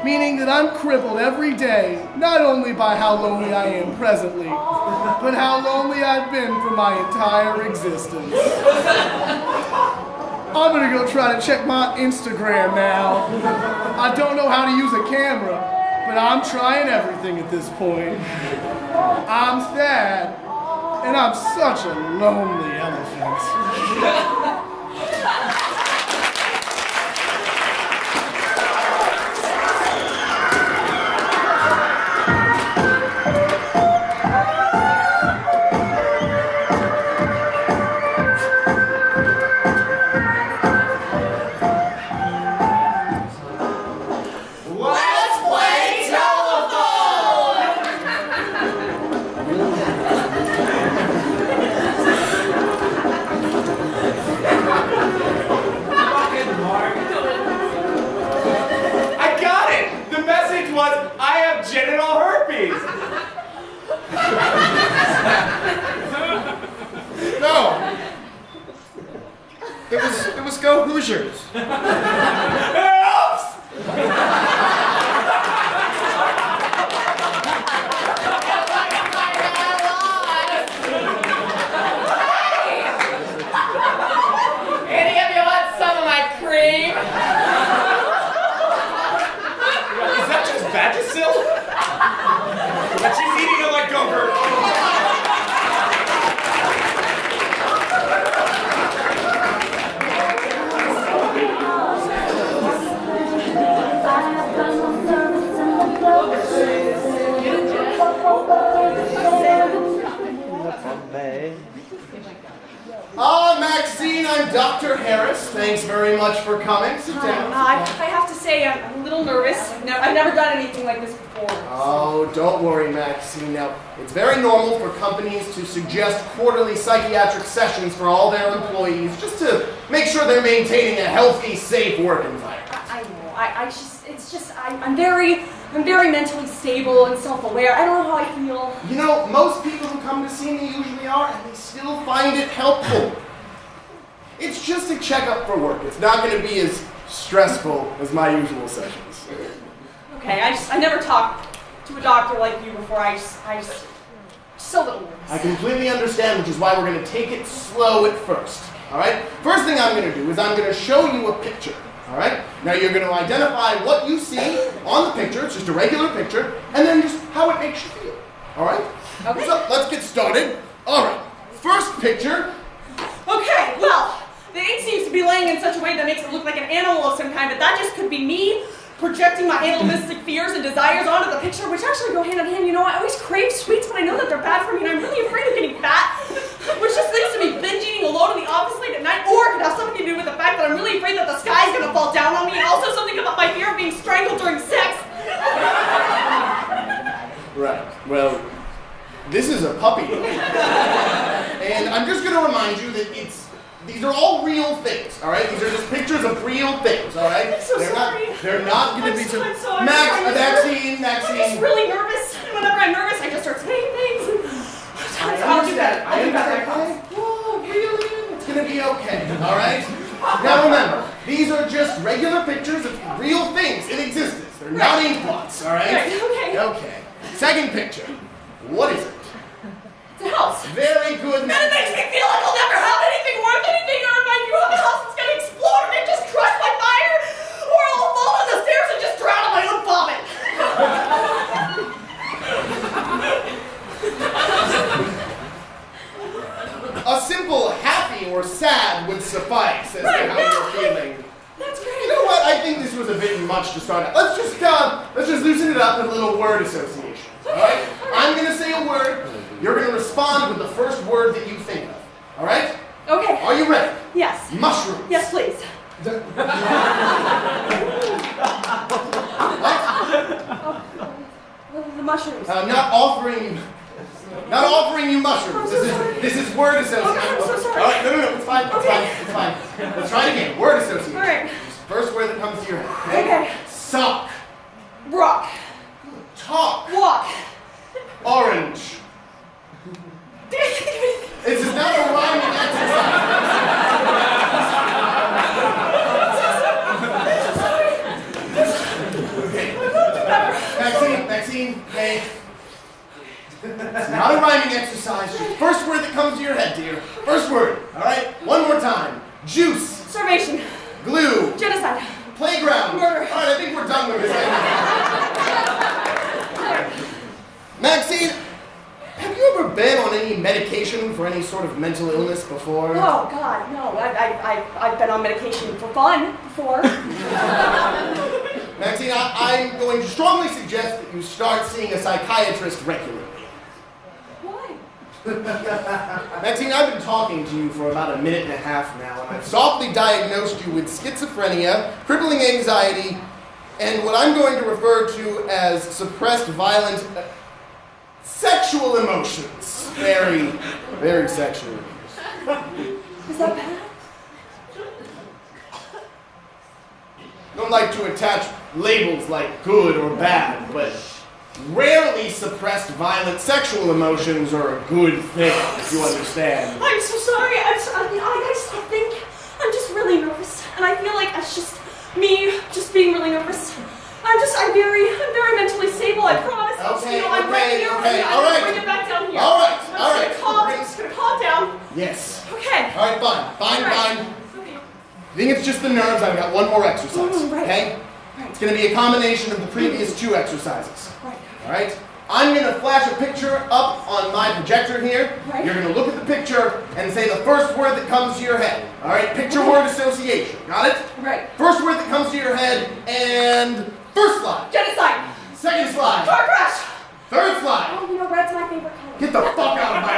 meaning that I'm crippled every day, not only by how lonely I am presently, but how lonely I've been for my entire existence. I'm gonna go try to check my Instagram now. I don't know how to use a camera, but I'm trying everything at this point. I'm sad, and I'm such a lonely elephant. Genital herpes. No. It was Go Hoosiers. Oops! Any of you want some of my cream? Is that just Vagisil? But she's eating it like yogurt. Maxine, I'm Dr. Harris. Thanks very much for coming. Sit down. I have to say, I'm a little nervous. I've never done anything like this before. Oh, don't worry, Maxine. Now, it's very normal for companies to suggest quarterly psychiatric sessions for all their employees, just to make sure they're maintaining a healthy, safe work environment. I know. I'm very mentally stable and self-aware. I don't know how I feel. You know, most people who come to see me usually are, and they still find it helpful. It's just a checkup for work. It's not going to be as stressful as my usual sessions. Okay, I never talked to a doctor like you before. I just so little nervous. I completely understand, which is why we're going to take it slow at first. All right? First thing I'm going to do is I'm going to show you a picture. All right? Now you're going to identify what you see on the picture. It's just a regular picture, and then just how it makes you feel. All right? Okay. So let's get started. All right. First picture. Okay, well, the ink seems to be laying in such a way that makes it look like an animal of some kind, but that just could be me projecting my animalistic fears and desires onto the picture, which actually go hand in hand. You know, I always crave sweets, but I know that they're bad for me, and I'm really afraid of getting fat, which just leads to me binge eating alone in the office late at night, or it could have something to do with the fact that I'm really afraid that the sky's gonna fall down on me, and also something about my fear of being strangled during sex. Right. Well, this is a puppy. And I'm just going to remind you that these are all real things, all right? These are just pictures of real things, all right? I'm so sorry. They're not going to be... I'm sorry. Maxine. I'm just really nervous. Whenever I'm nervous, I just start saying things. I'll do that. I am that. Oh, really? It's going to be okay, all right? Now remember, these are just regular pictures of real things in existence. They're not ink blots, all right? Okay. Okay. Second picture. What is it? It's a house. Very good. And it makes me feel like I'll never have anything worth anything, or if I do have a house, it's gonna explode and just crushed by fire, or I'll fall down the stairs and just drown in my own vomit. A simple happy or sad would suffice as to how you're feeling. That's great. You know what? I think this was a bit much to start out. Let's just loosen it up with a little word association. All right? I'm gonna say a word. You're gonna respond with the first word that you think of. All right? Okay. Are you ready? Yes. Mushrooms. Yes, please. The mushrooms. Not offering you mushrooms. This is word association. Okay, I'm so sorry. All right, no, it's fine. It's fine. Let's try it again. Word association. All right. First word that comes to your head. Okay. Sock. Rock. Talk. Walk. Orange. This is not a rhyming exercise. Okay. Maxine, hey. It's not a rhyming exercise. Just first word that comes to your head, dear. First word, all right? One more time. Juice. Starvation. Glue. Genocide. Playground. Murder. All right, I think we're done with this. Maxine, have you ever been on any medication for any sort of mental illness before? Oh God, no. I've been on medication for fun before. Maxine, I'm going to strongly suggest that you start seeing a psychiatrist regularly. Why? Maxine, I've been talking to you for about a minute and a half now, and I've softly diagnosed you with schizophrenia, crippling anxiety, and what I'm going to refer to as suppressed violent sexual emotions. Very, very sexual. Is that bad? Don't like to attach labels like good or bad, but rarely suppressed violent sexual emotions are a good thing, if you understand. I'm so sorry. I think I'm just really nervous, and I feel like it's just me just being really nervous. I'm very mentally stable. I promise. Okay, I'm right here. all I'm right. bring it back down here. All right. I'm just gonna calm down. Yes. Okay. All right, fine. I think it's just the nerves. I've got one more exercise. Right. Okay? Right. It's going to be a combination of the previous two exercises. Right. All right? I'm going to flash a picture up on my projector here. Right. You're going to look at the picture and say the first word that comes to your head. All right? Picture word association. Got it? Right. First word that comes to your head and first slide. Genocide. Second slide. Car crash. Third slide. Oh, you know, red's my favorite color. Get the fuck out of my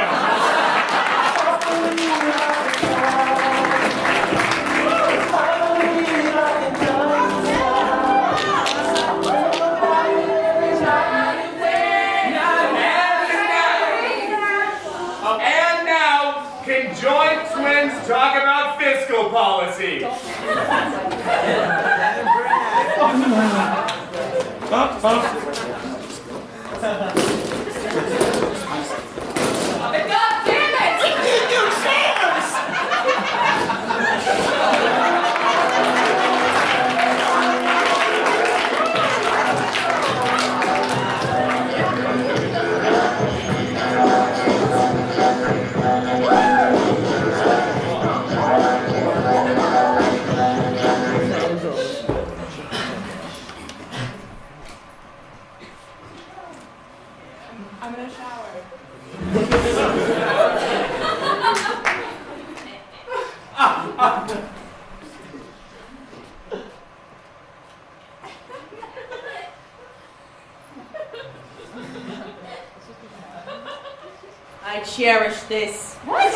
And now, conjoined twins talk about fiscal policy. God damn it! You need new chairs! I'm gonna shower. I cherish this. What?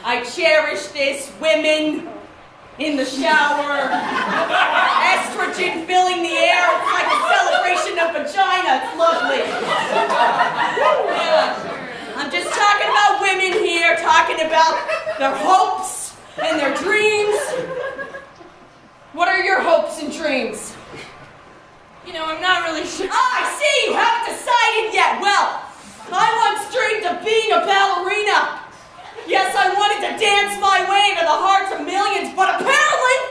I cherish this. Women in the shower. Estrogen filling the air. It's like a celebration of vagina. It's lovely. Yeah. I'm just talking about women here, talking about their hopes and their dreams. What are your hopes and dreams? You know, I'm not really sure. I see, you haven't decided yet. Well, I once dreamed of being a ballerina. Yes, I wanted to dance my way to the hearts of millions, but apparently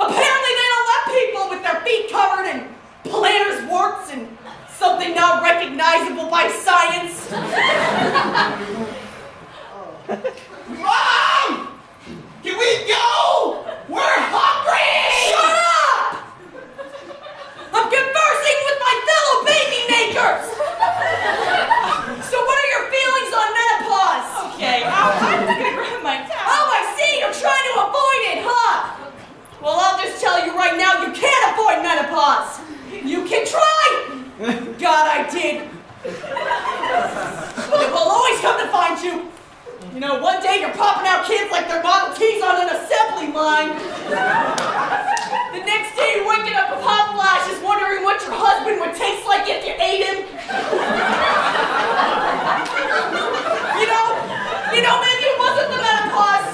they don't let people with their feet covered in plantar's warts and something not recognizable by science. Mom! Can we go? We're hungry! Shut up! I'm conversing with my fellow baby makers! So what are your feelings on menopause? Okay, I'm just gonna grab my towel. Oh, I see, you're trying to avoid it, huh? Well, I'll just tell you right now, you can't avoid menopause. You can try! God, I did. But it will always come to find you. You know, one day you're popping out kids like they're Model Ts on an assembly line. The next day you're waking up with hot flashes, wondering what your husband would taste like if you ate him. You know, maybe it wasn't the menopause.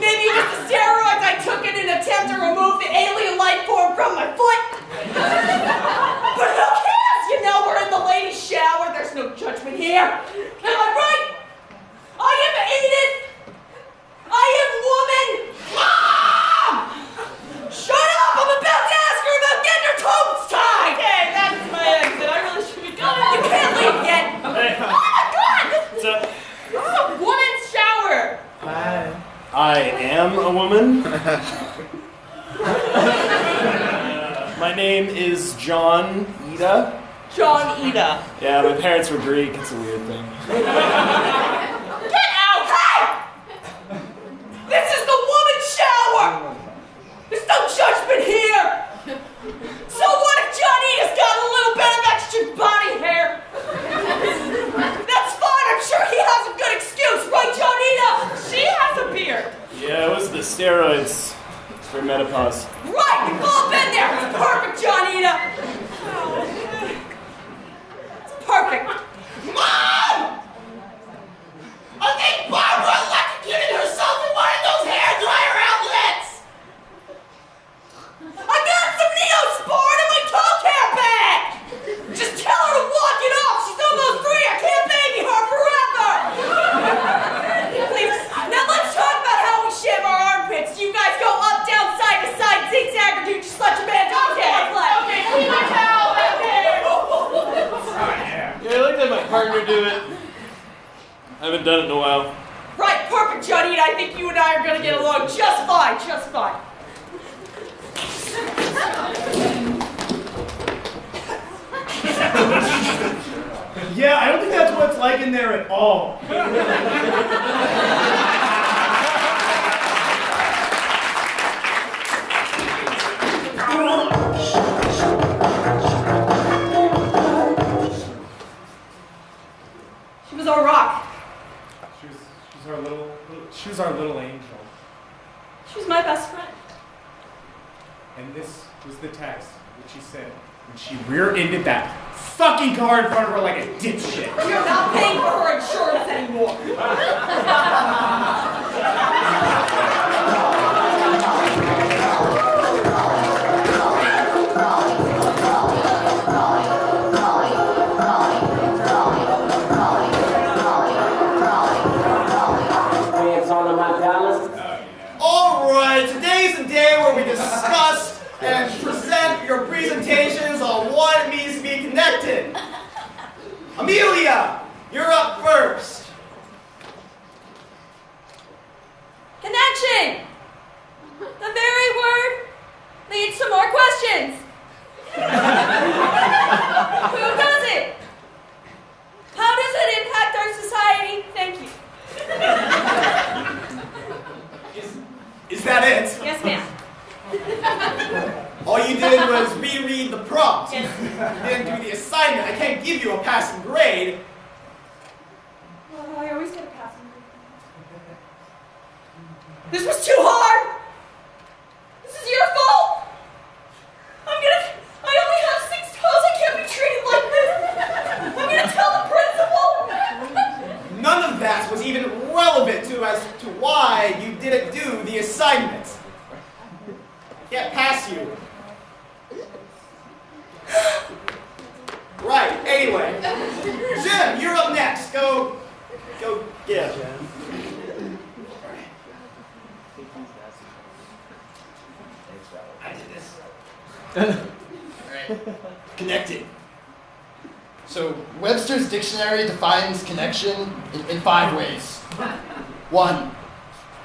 Maybe it was the steroids I took in an attempt to remove the alien life form from my foot. But who cares? You know, we're in the ladies' shower. There's no judgment here. Am I right? I am Edith. I am woman. Mom! Shut up! I'm about to ask her My name is John Ida. John Ida. Yeah, my parents were Greek. It's a weird thing. Get out! Hey! This is the woman's shower! There's no judgment here! So what if John Ida's got a little bit of extra body hair? That's fine, I'm sure he has a good excuse, right, John Ida? She has a beard. Yeah, it was the steroids for menopause. Right, we've all been there. It's perfect, John Ida. It's perfect. Mom! I think Barbara electrocuted herself in one of those hairdryer outlets! I got some Neosporin in my toe care bag! Just tell her to walk it off! She's almost 3! I can't baby her forever! Please, now let's talk about how we shave our armpits. You guys go up, down, side to side, zigzag, or do you just let your man do Okay, clean my towel back there! Yeah, I looked at my partner do it. I haven't done it in a while. Right, perfect, Johnny, and I think you and I are gonna get along just fine, just fine. Yeah, I don't think that's what it's like in there at all. She was our rock. She was our little angel. She was my best friend. And this was the text which she said when she rear-ended that fucking car in front of her like a dipshit. You're not paying for her insurance anymore. Alright, today's the day where we discuss and present your presentations on what it means to be connected. Amelia, you're up first. Connection! The very word leads to more questions. Who does it? How does it impact our society? Thank you. Is that it? Yes, ma'am. All you did was reread the prompt. You didn't do the assignment. I can't give you a passing grade. Oh, I always get a passing grade. This was too hard! This is your fault! I only have 6 toes, I can't be treated like this! I'm gonna tell the principal! None of that was even relevant as to why you didn't do the assignment. I can't pass you. Right, anyway. Jim, you're up next. Go get it. I did this. Alright. Connected. So, Webster's dictionary defines connection in 5 ways. 1.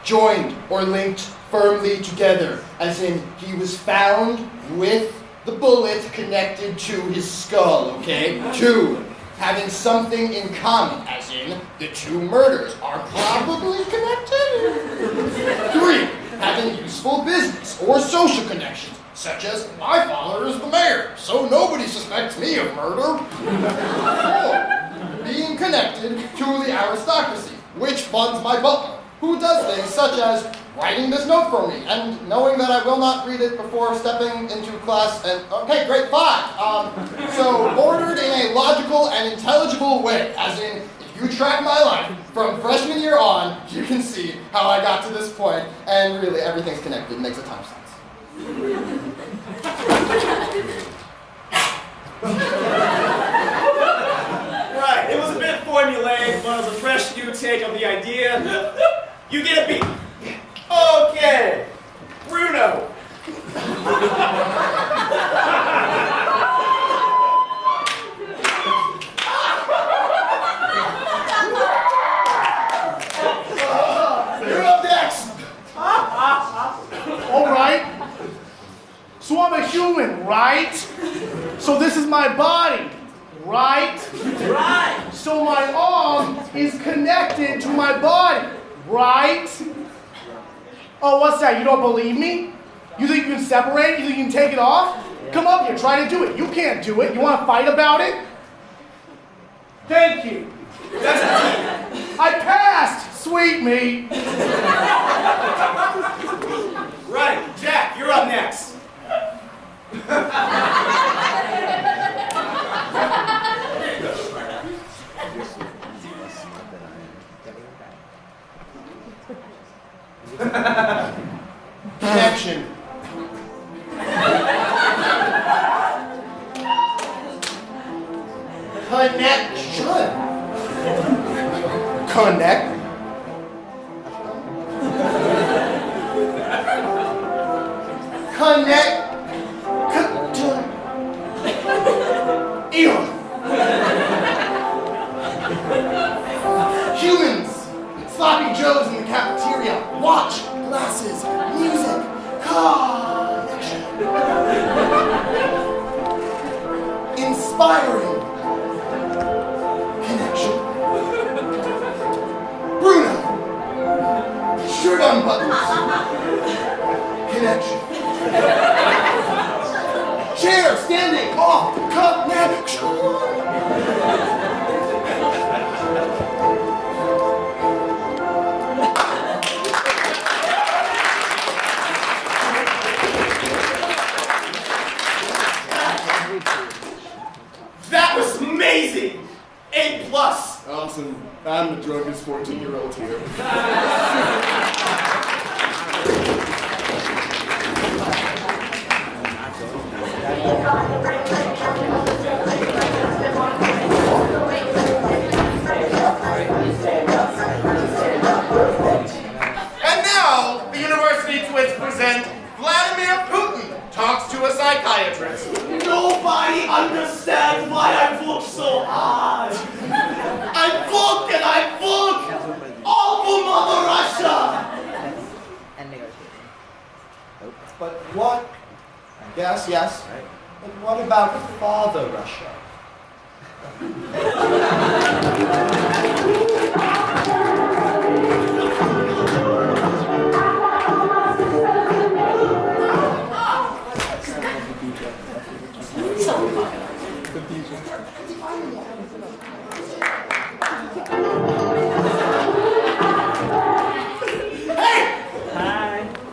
Joined or linked firmly together, as in he was found with the bullet connected to his skull, okay? 2. Having something in common, as in the 2 murders are probably connected. 3. Having useful business or social connections, such as my father is the mayor, so nobody suspects me of murder. 4. Being connected to the aristocracy, which funds my butler, who does things such as writing this note for me and knowing that I will not read it before stepping into class. And okay, grade 5. So ordered in a logical and intelligible way, as in if you track my life from freshman year on, you can see how I got to this point, and really everything's connected. It makes a ton of sense. Right, it was a bit formulaic, but it was a fresh new take on the idea. You get a B. Okay, Bruno. You're up next. All right. So I'm a human, right? right? So this is my body, right? Right. So my arm is connected to my body, right? Oh, what's that? You don't believe me? You think you can separate it? You think you can take it off? Come up here, try to do it. You can't do it. You want to fight about it? Thank you. I passed, sweet meat. Right, Jack, you're up next. Connection. Connection. Connect. Connect. Eon. Humans. Sloppy Joes in the cafeteria. Watch. Glasses. Music. Connection. Inspiring. Connection. Bruno. Shirt unbuttons. Connection. Chair standing off. Connection. That was amazing! A+. Awesome. I'm the drunkest 14-year-old here. And now, the University Twits present Vladimir Putin talks to a psychiatrist. Nobody understands why I look so hard. I look and I look. All for Mother Russia. But what? Yes, yes. But what about Father Russia?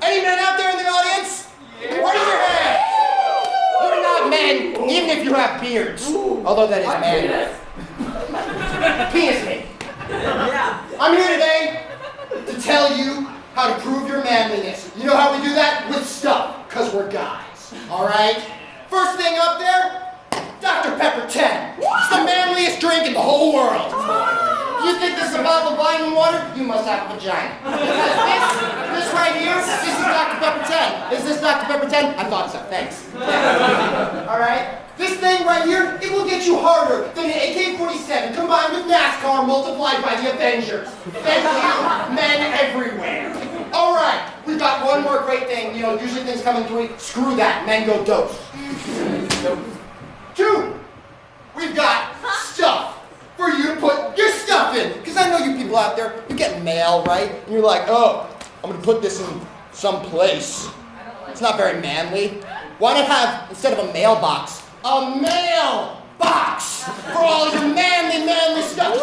Any men out there in the audience? Raise your hand. You're not men, even if you have beards. Although that is man. Penis me. I'm here today to tell you how to prove your manliness. You know how we do that? With stuff, because we're guys. Alright? First thing up there, Dr. Pepper 10. It's the manliest drink in the whole world. You think this is a bottle of vitamin water? You must have a vagina. Because this right here, this is Dr. Pepper 10. Is this Dr. Pepper 10? I thought so. Thanks. Alright? This thing right here, it will get you harder than an AK-47 combined with NASCAR multiplied by the Avengers. Thank you, men everywhere. Alright, we've got one more great thing. You know, usually things come in 3. Screw that. Men go dose. 2, we've got stuff for you to put your stuff in. Because I know you people out there, you get mail, right? And you're like, oh, I'm going to put this in some place. It's not very manly. Why not have, instead of a mailbox, a mail box for all your manly stuff?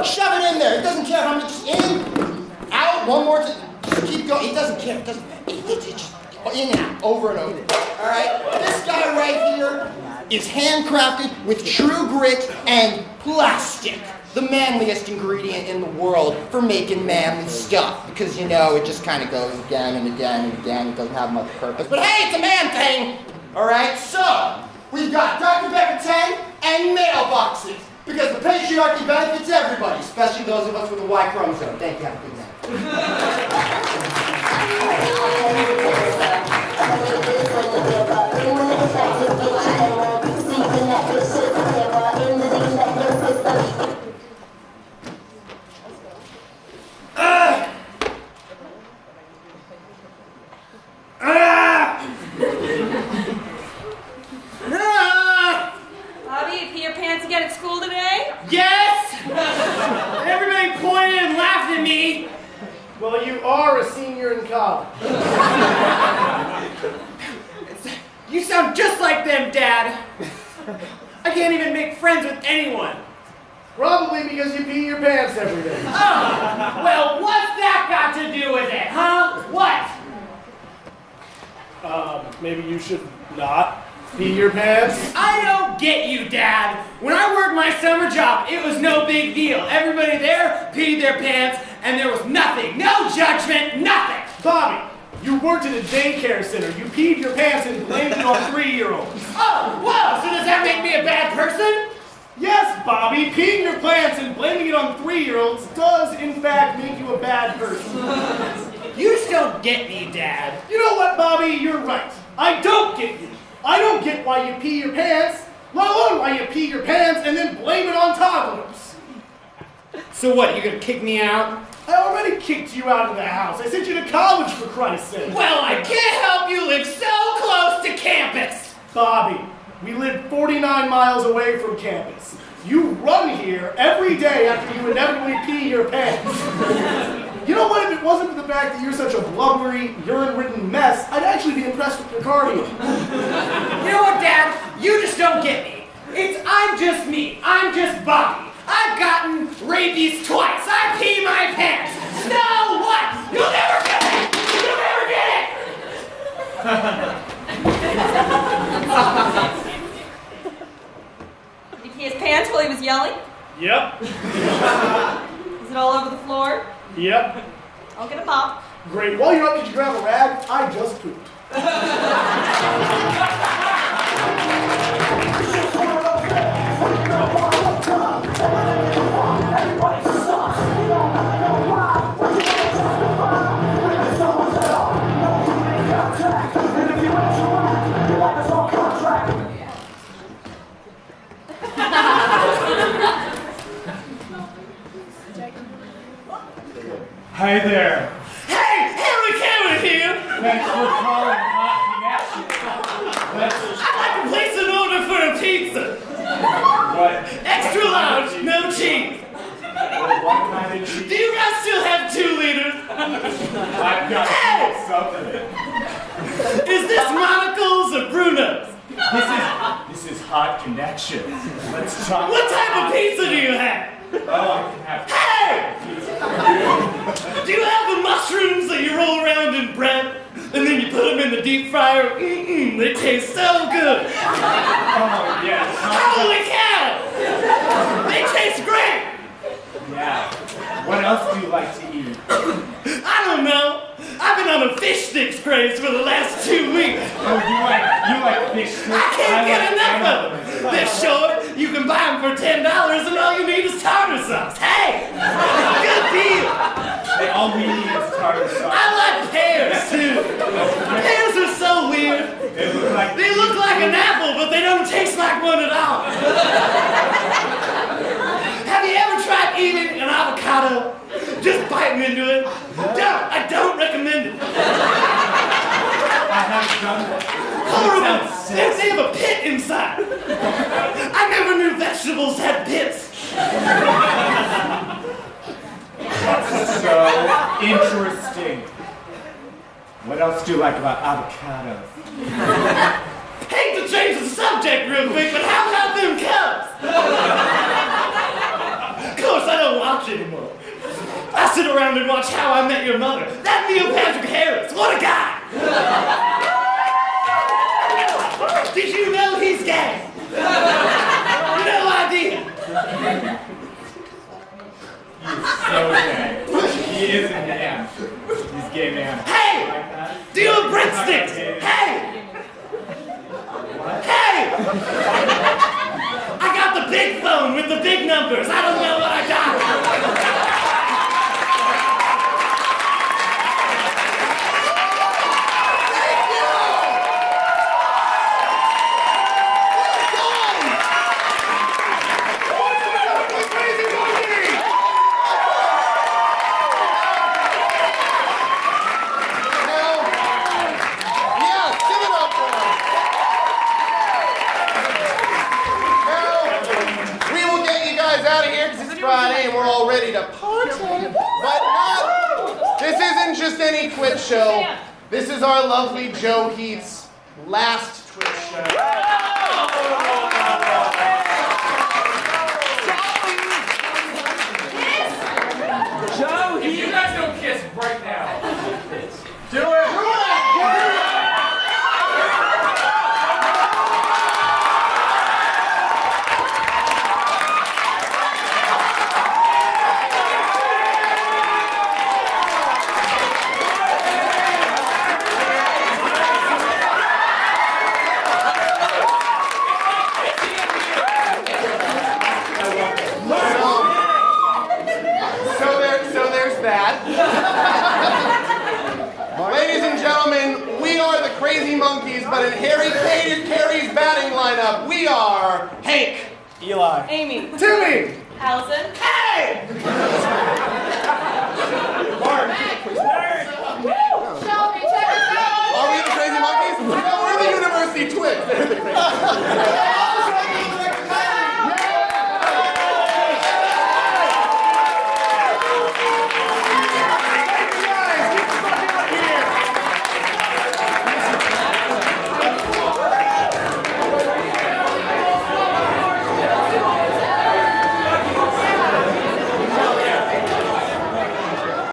Shove it in there. It doesn't care how much in, out, one more, just keep going. It doesn't care. It just in and out, over and over. All right? This guy right here is handcrafted with true grit and plastic. The manliest ingredient in the world for making manly stuff. Because, you know, it just kind of goes again and again and again. It doesn't have much purpose. But hey, it's a man thing! Alright, so, we've got Dr. Pepper 10 and mailboxes. Because the patriarchy benefits everybody, especially those of us with a Y chromosome. Thank you. Have a good night. up. You sound just like them, Dad. I can't even make friends with anyone. Probably because you pee your pants every day. Oh, well, what's that got to do with it, huh? What? Maybe you should not pee your pants? I don't get you, Dad. When I worked my summer job, it was no big deal. Everybody there peed their pants, and there was nothing. No judgment, nothing. Bobby, you worked at a daycare center. You peed your pants and blamed it on 3-year-olds. Oh, whoa, so does that make me a bad person? Yes, Bobby, peeing your pants and blaming it on 3-year-olds does, in fact, make you a bad person. You just don't get me, Dad. You know what, Bobby? You're right. I don't get you. I don't get why you pee your pants, let alone why you pee your pants and then blame it on toddlers. So what, you gonna kick me out? I already kicked you out of the house. I sent you to college, for Christ's sake. Well, I can't help you live so close to campus. Bobby, we live 49 miles away from campus. You run here every day after you inevitably pee your pants. You know what, if it wasn't for the fact that you're such a blubbery, urine-ridden mess, I'd actually be impressed with your cardio. You know what, Dad? You just don't get me. I'm just me. I'm just Bobby. I've gotten rabies twice. I pee my pants. So what? You'll never get it. You'll never get it. Did he pee his pants while he was yelling? Yep. Is it all over the floor? Yep. I'll get a mop. Great. While you're up, could you grab a rag? I just pooped. Hi there. Hey, Henry Cameron here. Thanks for calling Hot Connection. I'd like to place an order for a pizza. What? Extra large, no cheese. What kind of cheese? Do you guys still have 2 liters? I've got something. Is this Monocle's or Bruno's? This is Hot Connection. Let's talk. What type of pizza do you have? Oh, I can have. Hey! Do you have the mushrooms that you roll around in bread and then you put them in the deep fryer? They taste so good. Oh, yes. Holy cow! They taste great. Yeah. What else do you like to eat? I don't know. I've been on a fish sticks craze for the last 2 weeks. Oh, you like fish sticks? I can't get enough of them. They're short. You can buy them for $10 and all you need is tartar sauce. Hey, good deal. All we need is tartar sauce. I like pears too. Pears are so weird. They look like an apple, but they don't taste like one at all. Have you ever tried eating an avocado? Just biting into it. I don't recommend it. I haven't done that. Horrible. They have a pit inside. I never knew vegetables had pits. That's so interesting. What else do you like about avocados? Hate to change the subject real quick, but how about them Cubs? Of course, I don't watch anymore. I sit around and watch How I Met Your Mother. That Neil Patrick Harris, what a guy! Did you know he's gay? No idea. He's so gay. He is a man. He's gay man. Hey! Like Do you have breadsticks? Hey! Hey! I got the big phone with the big numbers. I don't know what I got. Friday and we're all ready to party, but not This isn't just any Twitch show. This is our lovely Joe Heath's last Twitch show. Joe, if you guys don't kiss right now. Do it! So there's that. Ladies and gentlemen, we are the Crazy Monkeys, but in Harry Carey's batting lineup, we are Hank, Eli, Amy, Timmy, Allison, hey! Shelby, check us out. Are we the Crazy Monkeys? No, we're the University Twits. They're the Crazy Monkeys.